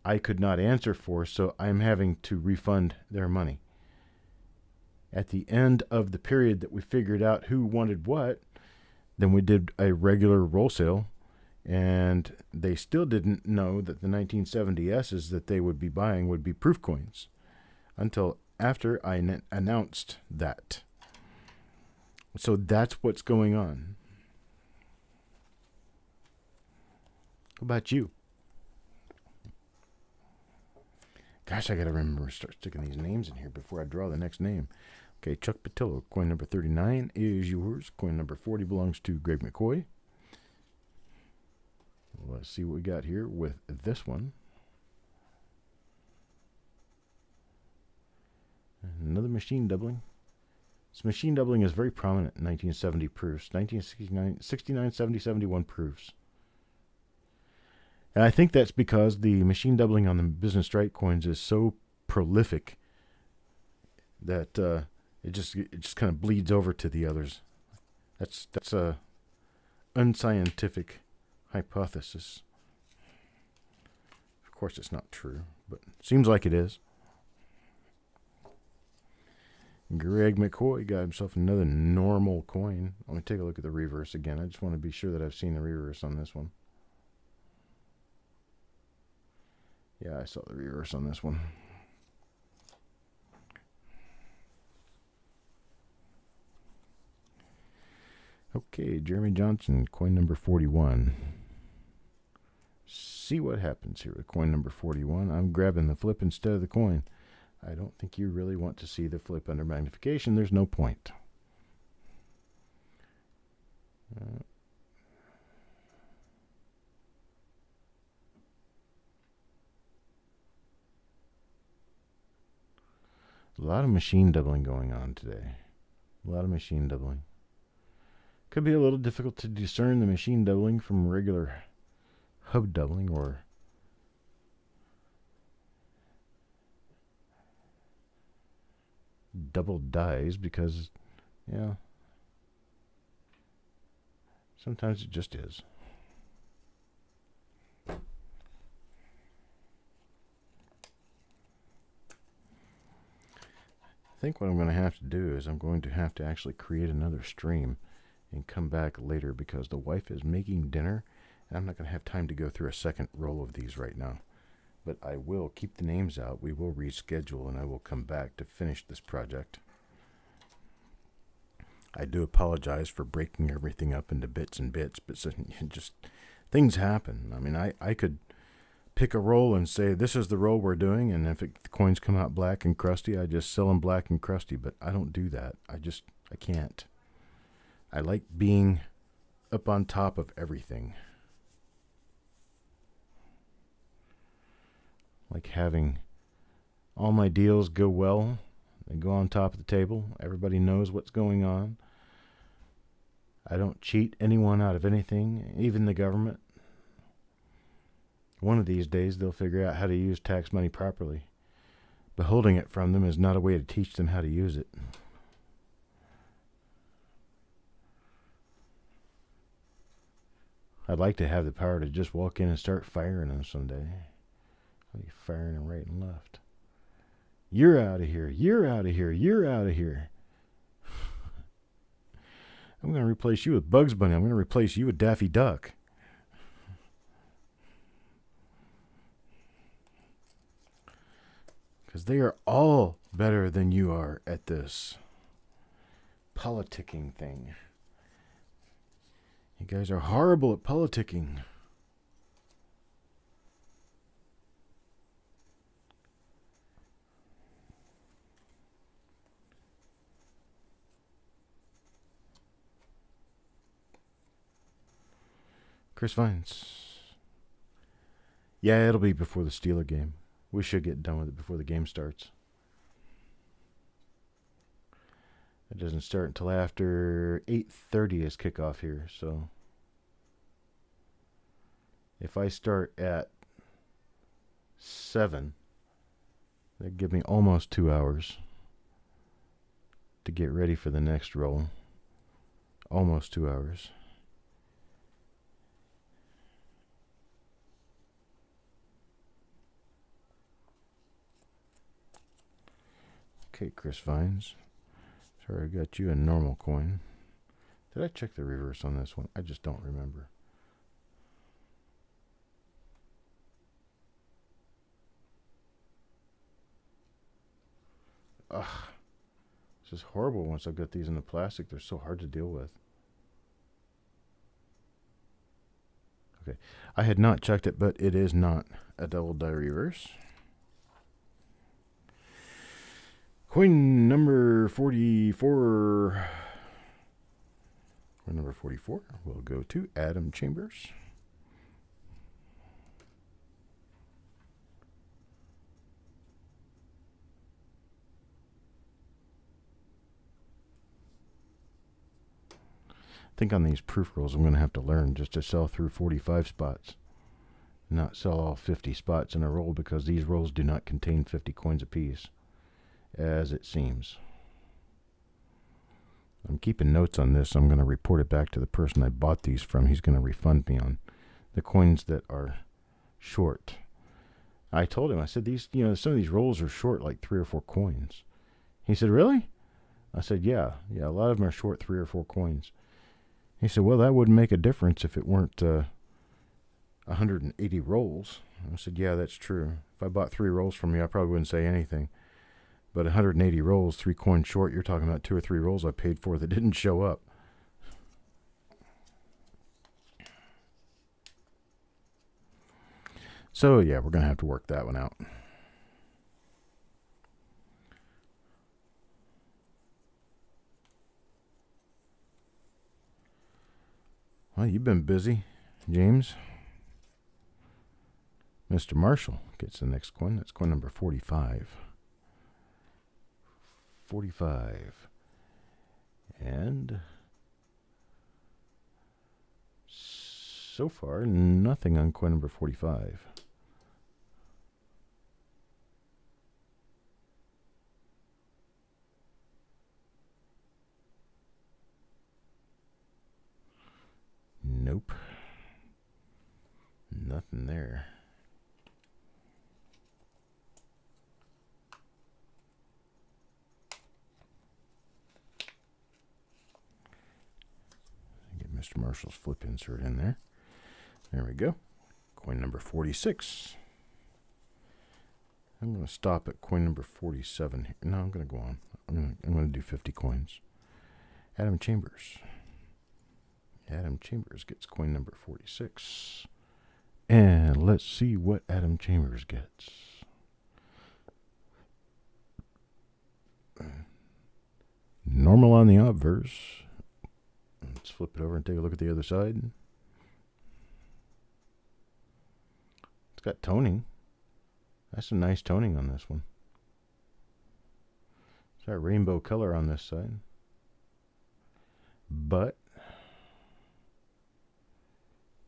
I could not answer for, so I'm having to refund their money. At the end of the period that we figured out who wanted what, then we did a regular roll sale, and they still didn't know that the 1970S's that they would be buying would be proof coins until after I announced that. So that's what's going on. How about you? Gosh, I got to remember to start sticking these names in here before I draw the next name. Okay, Chuck Patillo, coin number 39 is yours. Coin number 40 belongs to Greg McCoy. Let's see what we got here with this one. Another machine doubling. This machine doubling is very prominent in 1970 proofs. 1969, 69, 70, 71 proofs. And I think that's because the machine doubling on the business strike coins is so prolific that it just kind of bleeds over to the others. That's a unscientific hypothesis. Of course, it's not true, but it seems like it is. Greg McCoy got himself another normal coin. Let me take a look at the reverse again. I just want to be sure that I've seen the reverse on this one. Yeah, I saw the reverse on this one. Okay, Jeremy Johnson, coin number 41. See what happens here with coin number 41. I'm grabbing the flip instead of the coin. I don't think you really want to see the flip under magnification. There's no point. A lot of machine doubling going on today. A lot of machine doubling. Could be a little difficult to discern the machine doubling from regular hub doubling or double dies because, yeah. Sometimes it just is. I think what I'm going to have to do is I'm going to have to actually create another stream and come back later because the wife is making dinner and I'm not going to have time to go through a second roll of these right now. But I will keep the names out. We will reschedule and I will come back to finish this project. I do apologize for breaking everything up into bits and bits, but just things happen. I mean, I could pick a roll and say, this is the roll we're doing, and if the coins come out black and crusty, I just sell them black and crusty, but I don't do that. I can't. I like being up on top of everything. Like having all my deals go well. They go on top of the table. Everybody knows what's going on. I don't cheat anyone out of anything, even the government. One of these days, they'll figure out how to use tax money properly. But holding it from them is not a way to teach them how to use it. I'd like to have the power to just walk in and start firing them someday. I'll be firing them right and left. You're out of here. You're out of here. You're out of here. I'm going to replace you with Bugs Bunny. I'm going to replace you with Daffy Duck. Because they are all better than you are at this politicking thing. You guys are horrible at politicking. Chris Vines. Yeah, it'll be before the Steeler game. We should get done with it before the game starts. It doesn't start until after 8:30 is kickoff here, so if I start at 7, that'd give me almost 2 hours to get ready for the next roll. Almost 2 hours. Okay, Chris Vines. Sorry, I got you a normal coin. Did I check the reverse on this one? I just don't remember. Ugh. This is horrible once I've got these in the plastic. They're so hard to deal with. Okay. I had not checked it, but it is not a double die reverse. Coin number 44. Coin number 44 will go to Adam Chambers. I think on these proof rolls I'm going to have to learn just to sell through 45 spots. Not sell all 50 spots in a roll because these rolls do not contain 50 coins apiece. As it seems. I'm keeping notes on this. I'm going to report it back to the person I bought these from. He's going to refund me on the coins that are short. I told him, I said, some of these rolls are short like 3 or 4 coins. He said, really? I said, yeah, a lot of them are short 3 or 4 coins. He said, well, that wouldn't make a difference if it weren't 180 rolls. I said, yeah, that's true. If I bought 3 rolls from you, I probably wouldn't say anything. But 180 rolls, 3 coins short, you're talking about 2 or 3 rolls I paid for that didn't show up. So, yeah, we're going to have to work that one out. Well, you've been busy, James. Mr. Marshall gets the next coin. That's coin number 45. 45. And so far, nothing on coin number 45. Nothing there. Get Mr. Marshall's flip insert in there. There we go. Coin number 46. I'm going to stop at coin number 47 here. No, I'm going to go on. I'm going to do 50 coins. Adam Chambers. Adam Chambers gets coin number 46. And let's see what Adam Chambers gets. Normal on the obverse. Let's flip it over and take a look at the other side. It's got toning. That's a nice toning on this one. It's got rainbow color on this side. But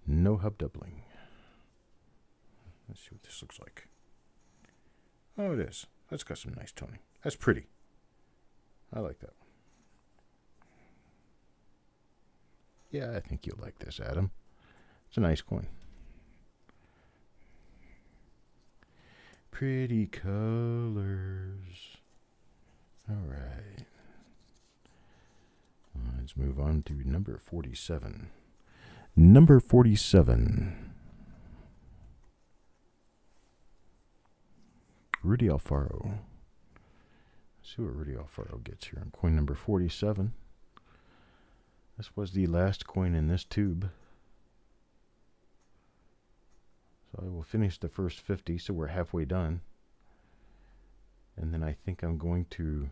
no hub doubling. Let's see what this looks like. Oh, it is. That's got some nice toning. That's pretty. I like that one. Yeah, I think you'll like this, Adam. It's a nice coin. Pretty colors. All right. Let's move on to number 47. Number 47. Rudy Alfaro. Let's see what Rudy Alfaro gets here on coin number 47. This was the last coin in this tube. So I will finish the first 50, so we're halfway done. And then I think I'm going to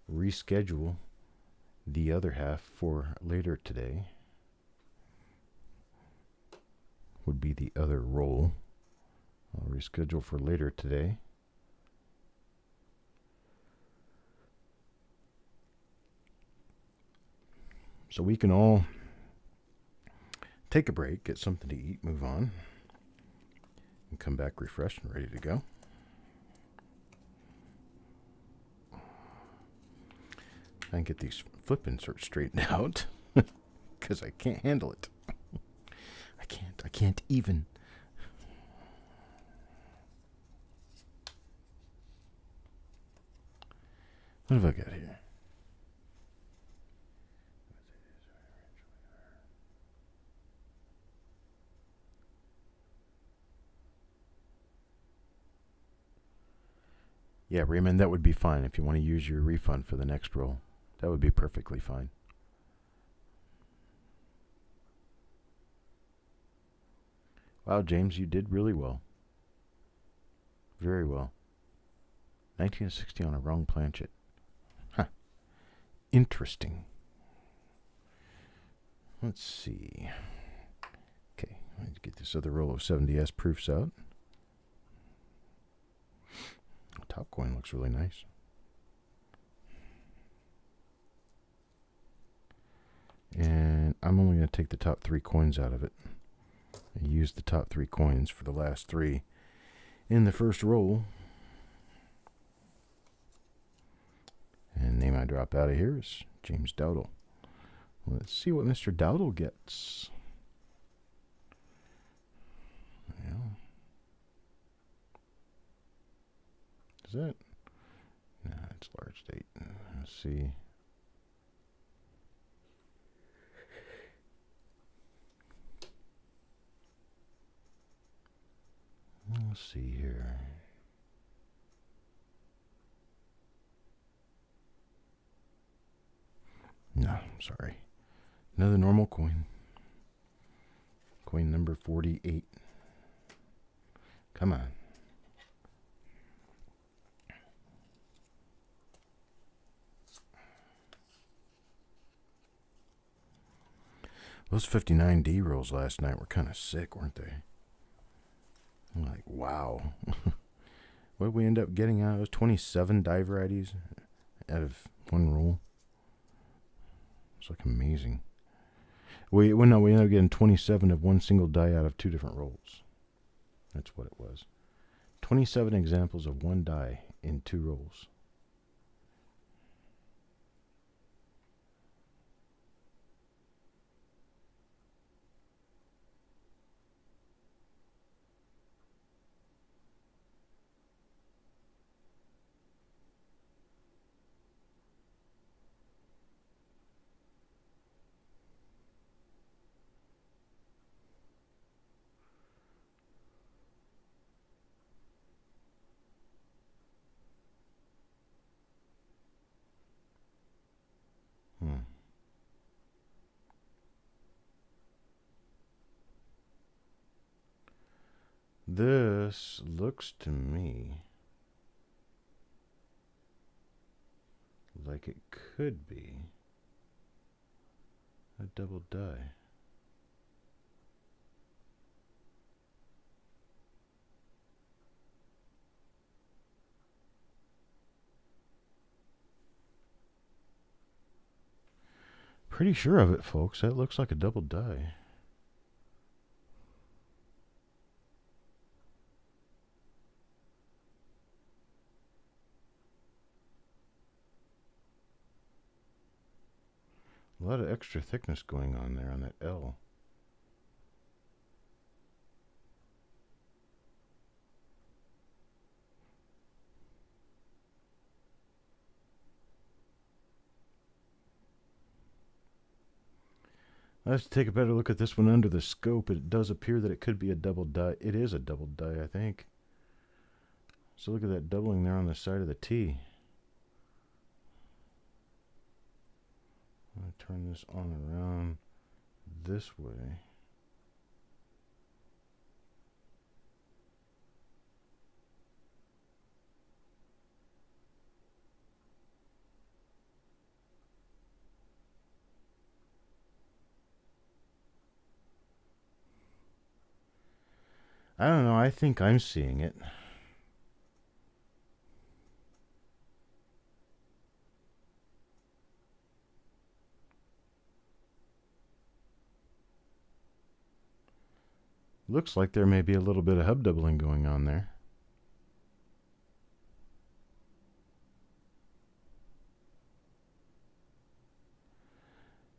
reschedule the other half for later today. Would be the other roll. I'll reschedule for later today. So we can all take a break, get something to eat, move on, and come back refreshed and ready to go. And get these flip inserts straightened out because I can't handle it. I can't even. What have I got here? Yeah, Raymond, that would be fine if you want to use your refund for the next roll. That would be perfectly fine. Wow, James, you did really well. Very well. 1960 on a wrong planchet. Huh. Interesting. Let's see. Okay, let's get this other roll of 70S proofs out. The top coin looks really nice. And I'm only going to take the top 3 coins out of it. I used the top 3 coins for the last 3 in the first roll. And name I drop out of here is James Dowdle. Let's see what Mr. Dowdle gets. Yeah. Is that? No, it's large date. Let's see. Let's see here. No, I'm sorry. Another normal coin. Coin number 48. Come on. Those 59D rolls last night were kind of sick, weren't they? I'm like, wow. What did we end up getting out of those 27 die varieties out of one roll? It's like amazing. We ended up getting 27 of one single die out of 2 different rolls. That's what it was. 27 examples of one die in 2 rolls. This looks to me like it could be a double die. Pretty sure of it, folks. That looks like a double die. A lot of extra thickness going on there on that L. Let's take a better look at this one under the scope. It does appear that it could be a double die. It is a double die, I think. So look at that doubling there on the side of the T. I'll turn this on and around this way. I don't know. I think I'm seeing it. Looks like there may be a little bit of hub doubling going on there.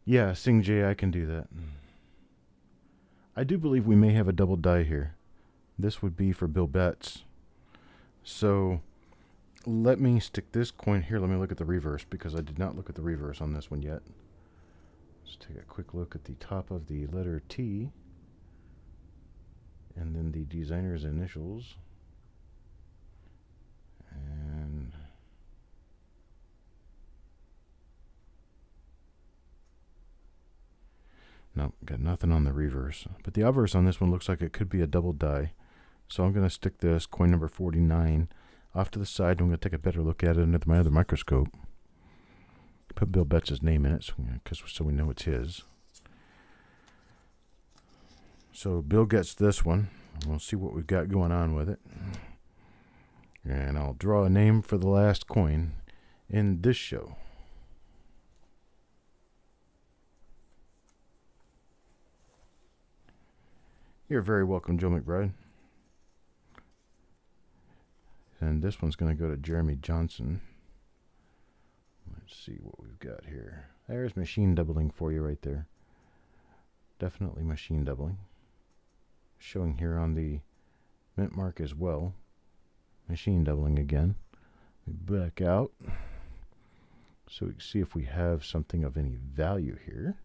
Yeah, Sing J, I can do that. I do believe we may have a double die here. This would be for Bill Betts. So let me stick this coin here. Let me look at the reverse because I did not look at the reverse on this one yet. Let's take a quick look at the top of the letter T. And then the designer's initials. And nope, got nothing on the reverse. But the obverse on this one looks like it could be a double die. So I'm going to stick this coin number 49 off to the side. I'm going to take a better look at it under my other microscope. Put Bill Betts' name in it so we know it's his. So Bill gets this one. We'll see what we've got going on with it. And I'll draw a name for the last coin in this show. You're very welcome, Joe McBride. And this one's going to go to Jeremy Johnson. Let's see what we've got here. There's machine doubling for you right there. Definitely machine doubling. Showing here on the mint mark as well. Machine doubling again. We back out so we can see if we have something of any value here.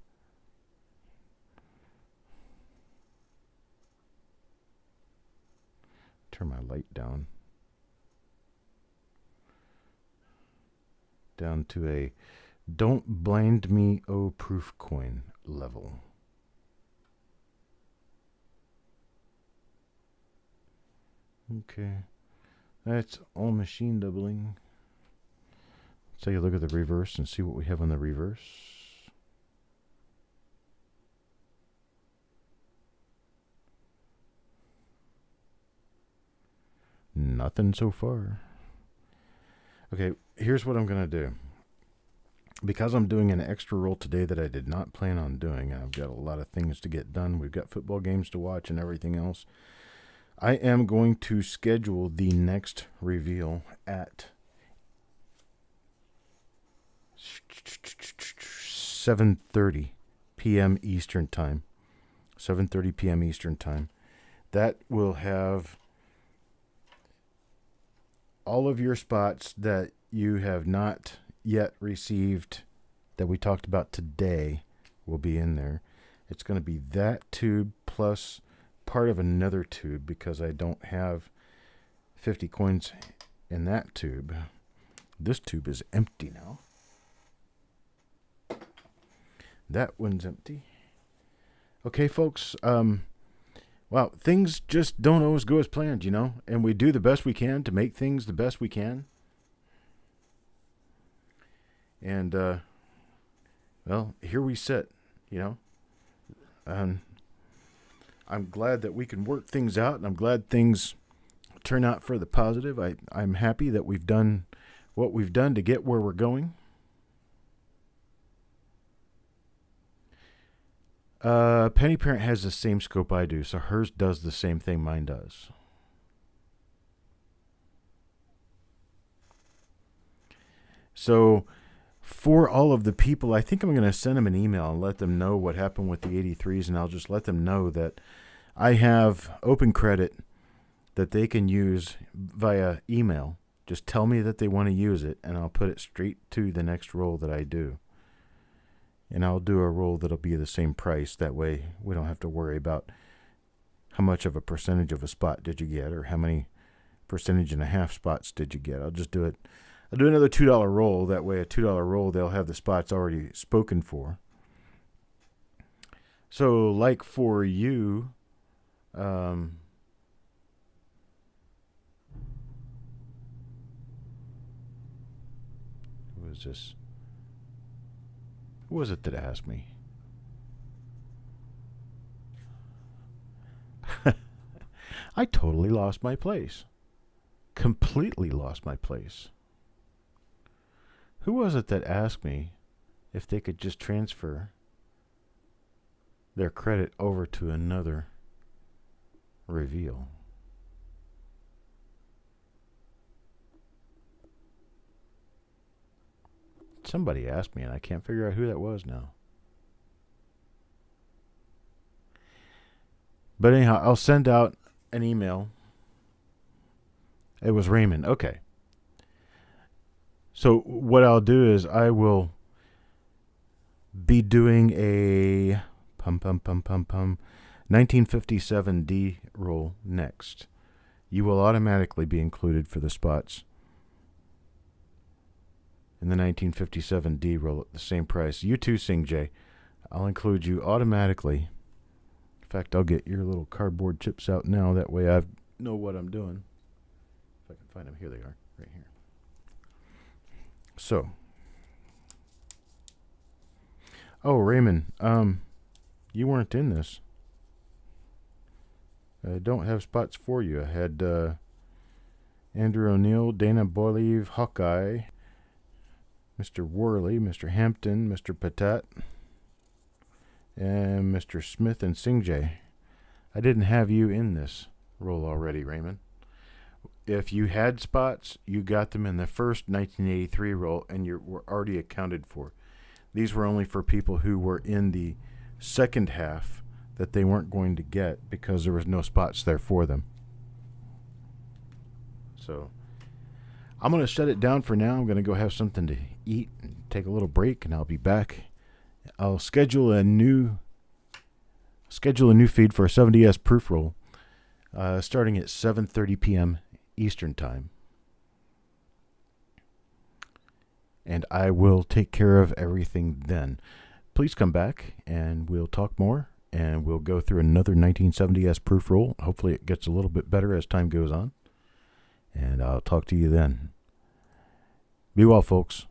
Turn my light down to a don't blind me, oh proof coin level. Okay, that's all machine doubling. Let's take a look at the reverse and see what we have on the reverse. Nothing so far. Okay, here's what I'm going to do. Because I'm doing an extra roll today that I did not plan on doing, I've got a lot of things to get done. We've got football games to watch and everything else. I am going to schedule the next reveal at 7:30 p.m. Eastern Time. 7:30 p.m. Eastern Time. That will have all of your spots that you have not yet received that we talked about today will be in there. It's going to be that tube plus part of another tube because I don't have 50 coins in that tube. This tube is empty now. That one's empty. Okay, folks, Wow, things just don't always go as planned, and we do the best we can to make things the best we can. And, well, here we sit, and I'm glad that we can work things out, and I'm glad things turn out for the positive. I'm happy that we've done what we've done to get where we're going. Penny Parent has the same scope I do, so hers does the same thing mine does. So for all of the people, I think I'm going to send them an email and let them know what happened with the 83s, and I'll just let them know that I have open credit that they can use via email. Just tell me that they want to use it, and I'll put it straight to the next roll that I do. And I'll do a roll that'll be the same price. That way we don't have to worry about how much of a percentage of a spot did you get, or how many percentage and a half spots did you get. I'll just do it. I'll do another $2 roll. That way a $2 roll, they'll have the spots already spoken for. So like for you, who was this? Who was it that asked me? I totally lost my place. Completely lost my place. Who was it that asked me if they could just transfer their credit over to another reveal? Somebody asked me, and I can't figure out who that was now. But anyhow, I'll send out an email. It was Raymond. Okay. So what I'll do is I will be doing a 1957D roll next. You will automatically be included for the spots in the 1957D roll at the same price. You too, Sing J. I'll include you automatically. In fact, I'll get your little cardboard chips out now. That way I know what I'm doing. If I can find them. Here they are, right here. So. Oh, Raymond, you weren't in this. I don't have spots for you. I had Andrew O'Neill, Dana Boilev, Hawkeye, Mr. Worley, Mr. Hampton, Mr. Patat, and Mr. Smith and Singjay. I didn't have you in this roll already, Raymond. If you had spots, you got them in the first 1983 roll, and you were already accounted for. These were only for people who were in the second half that they weren't going to get because there was no spots there for them. So I'm going to shut it down for now. I'm going to go have something to eat and take a little break, and I'll be back. I'll schedule a new feed for a 70S proof roll starting at 7:30 p.m. Eastern Time. And I will take care of everything then. Please come back and we'll talk more, and we'll go through another 1970S proof roll. Hopefully it gets a little bit better as time goes on. And I'll talk to you then. Be well, folks.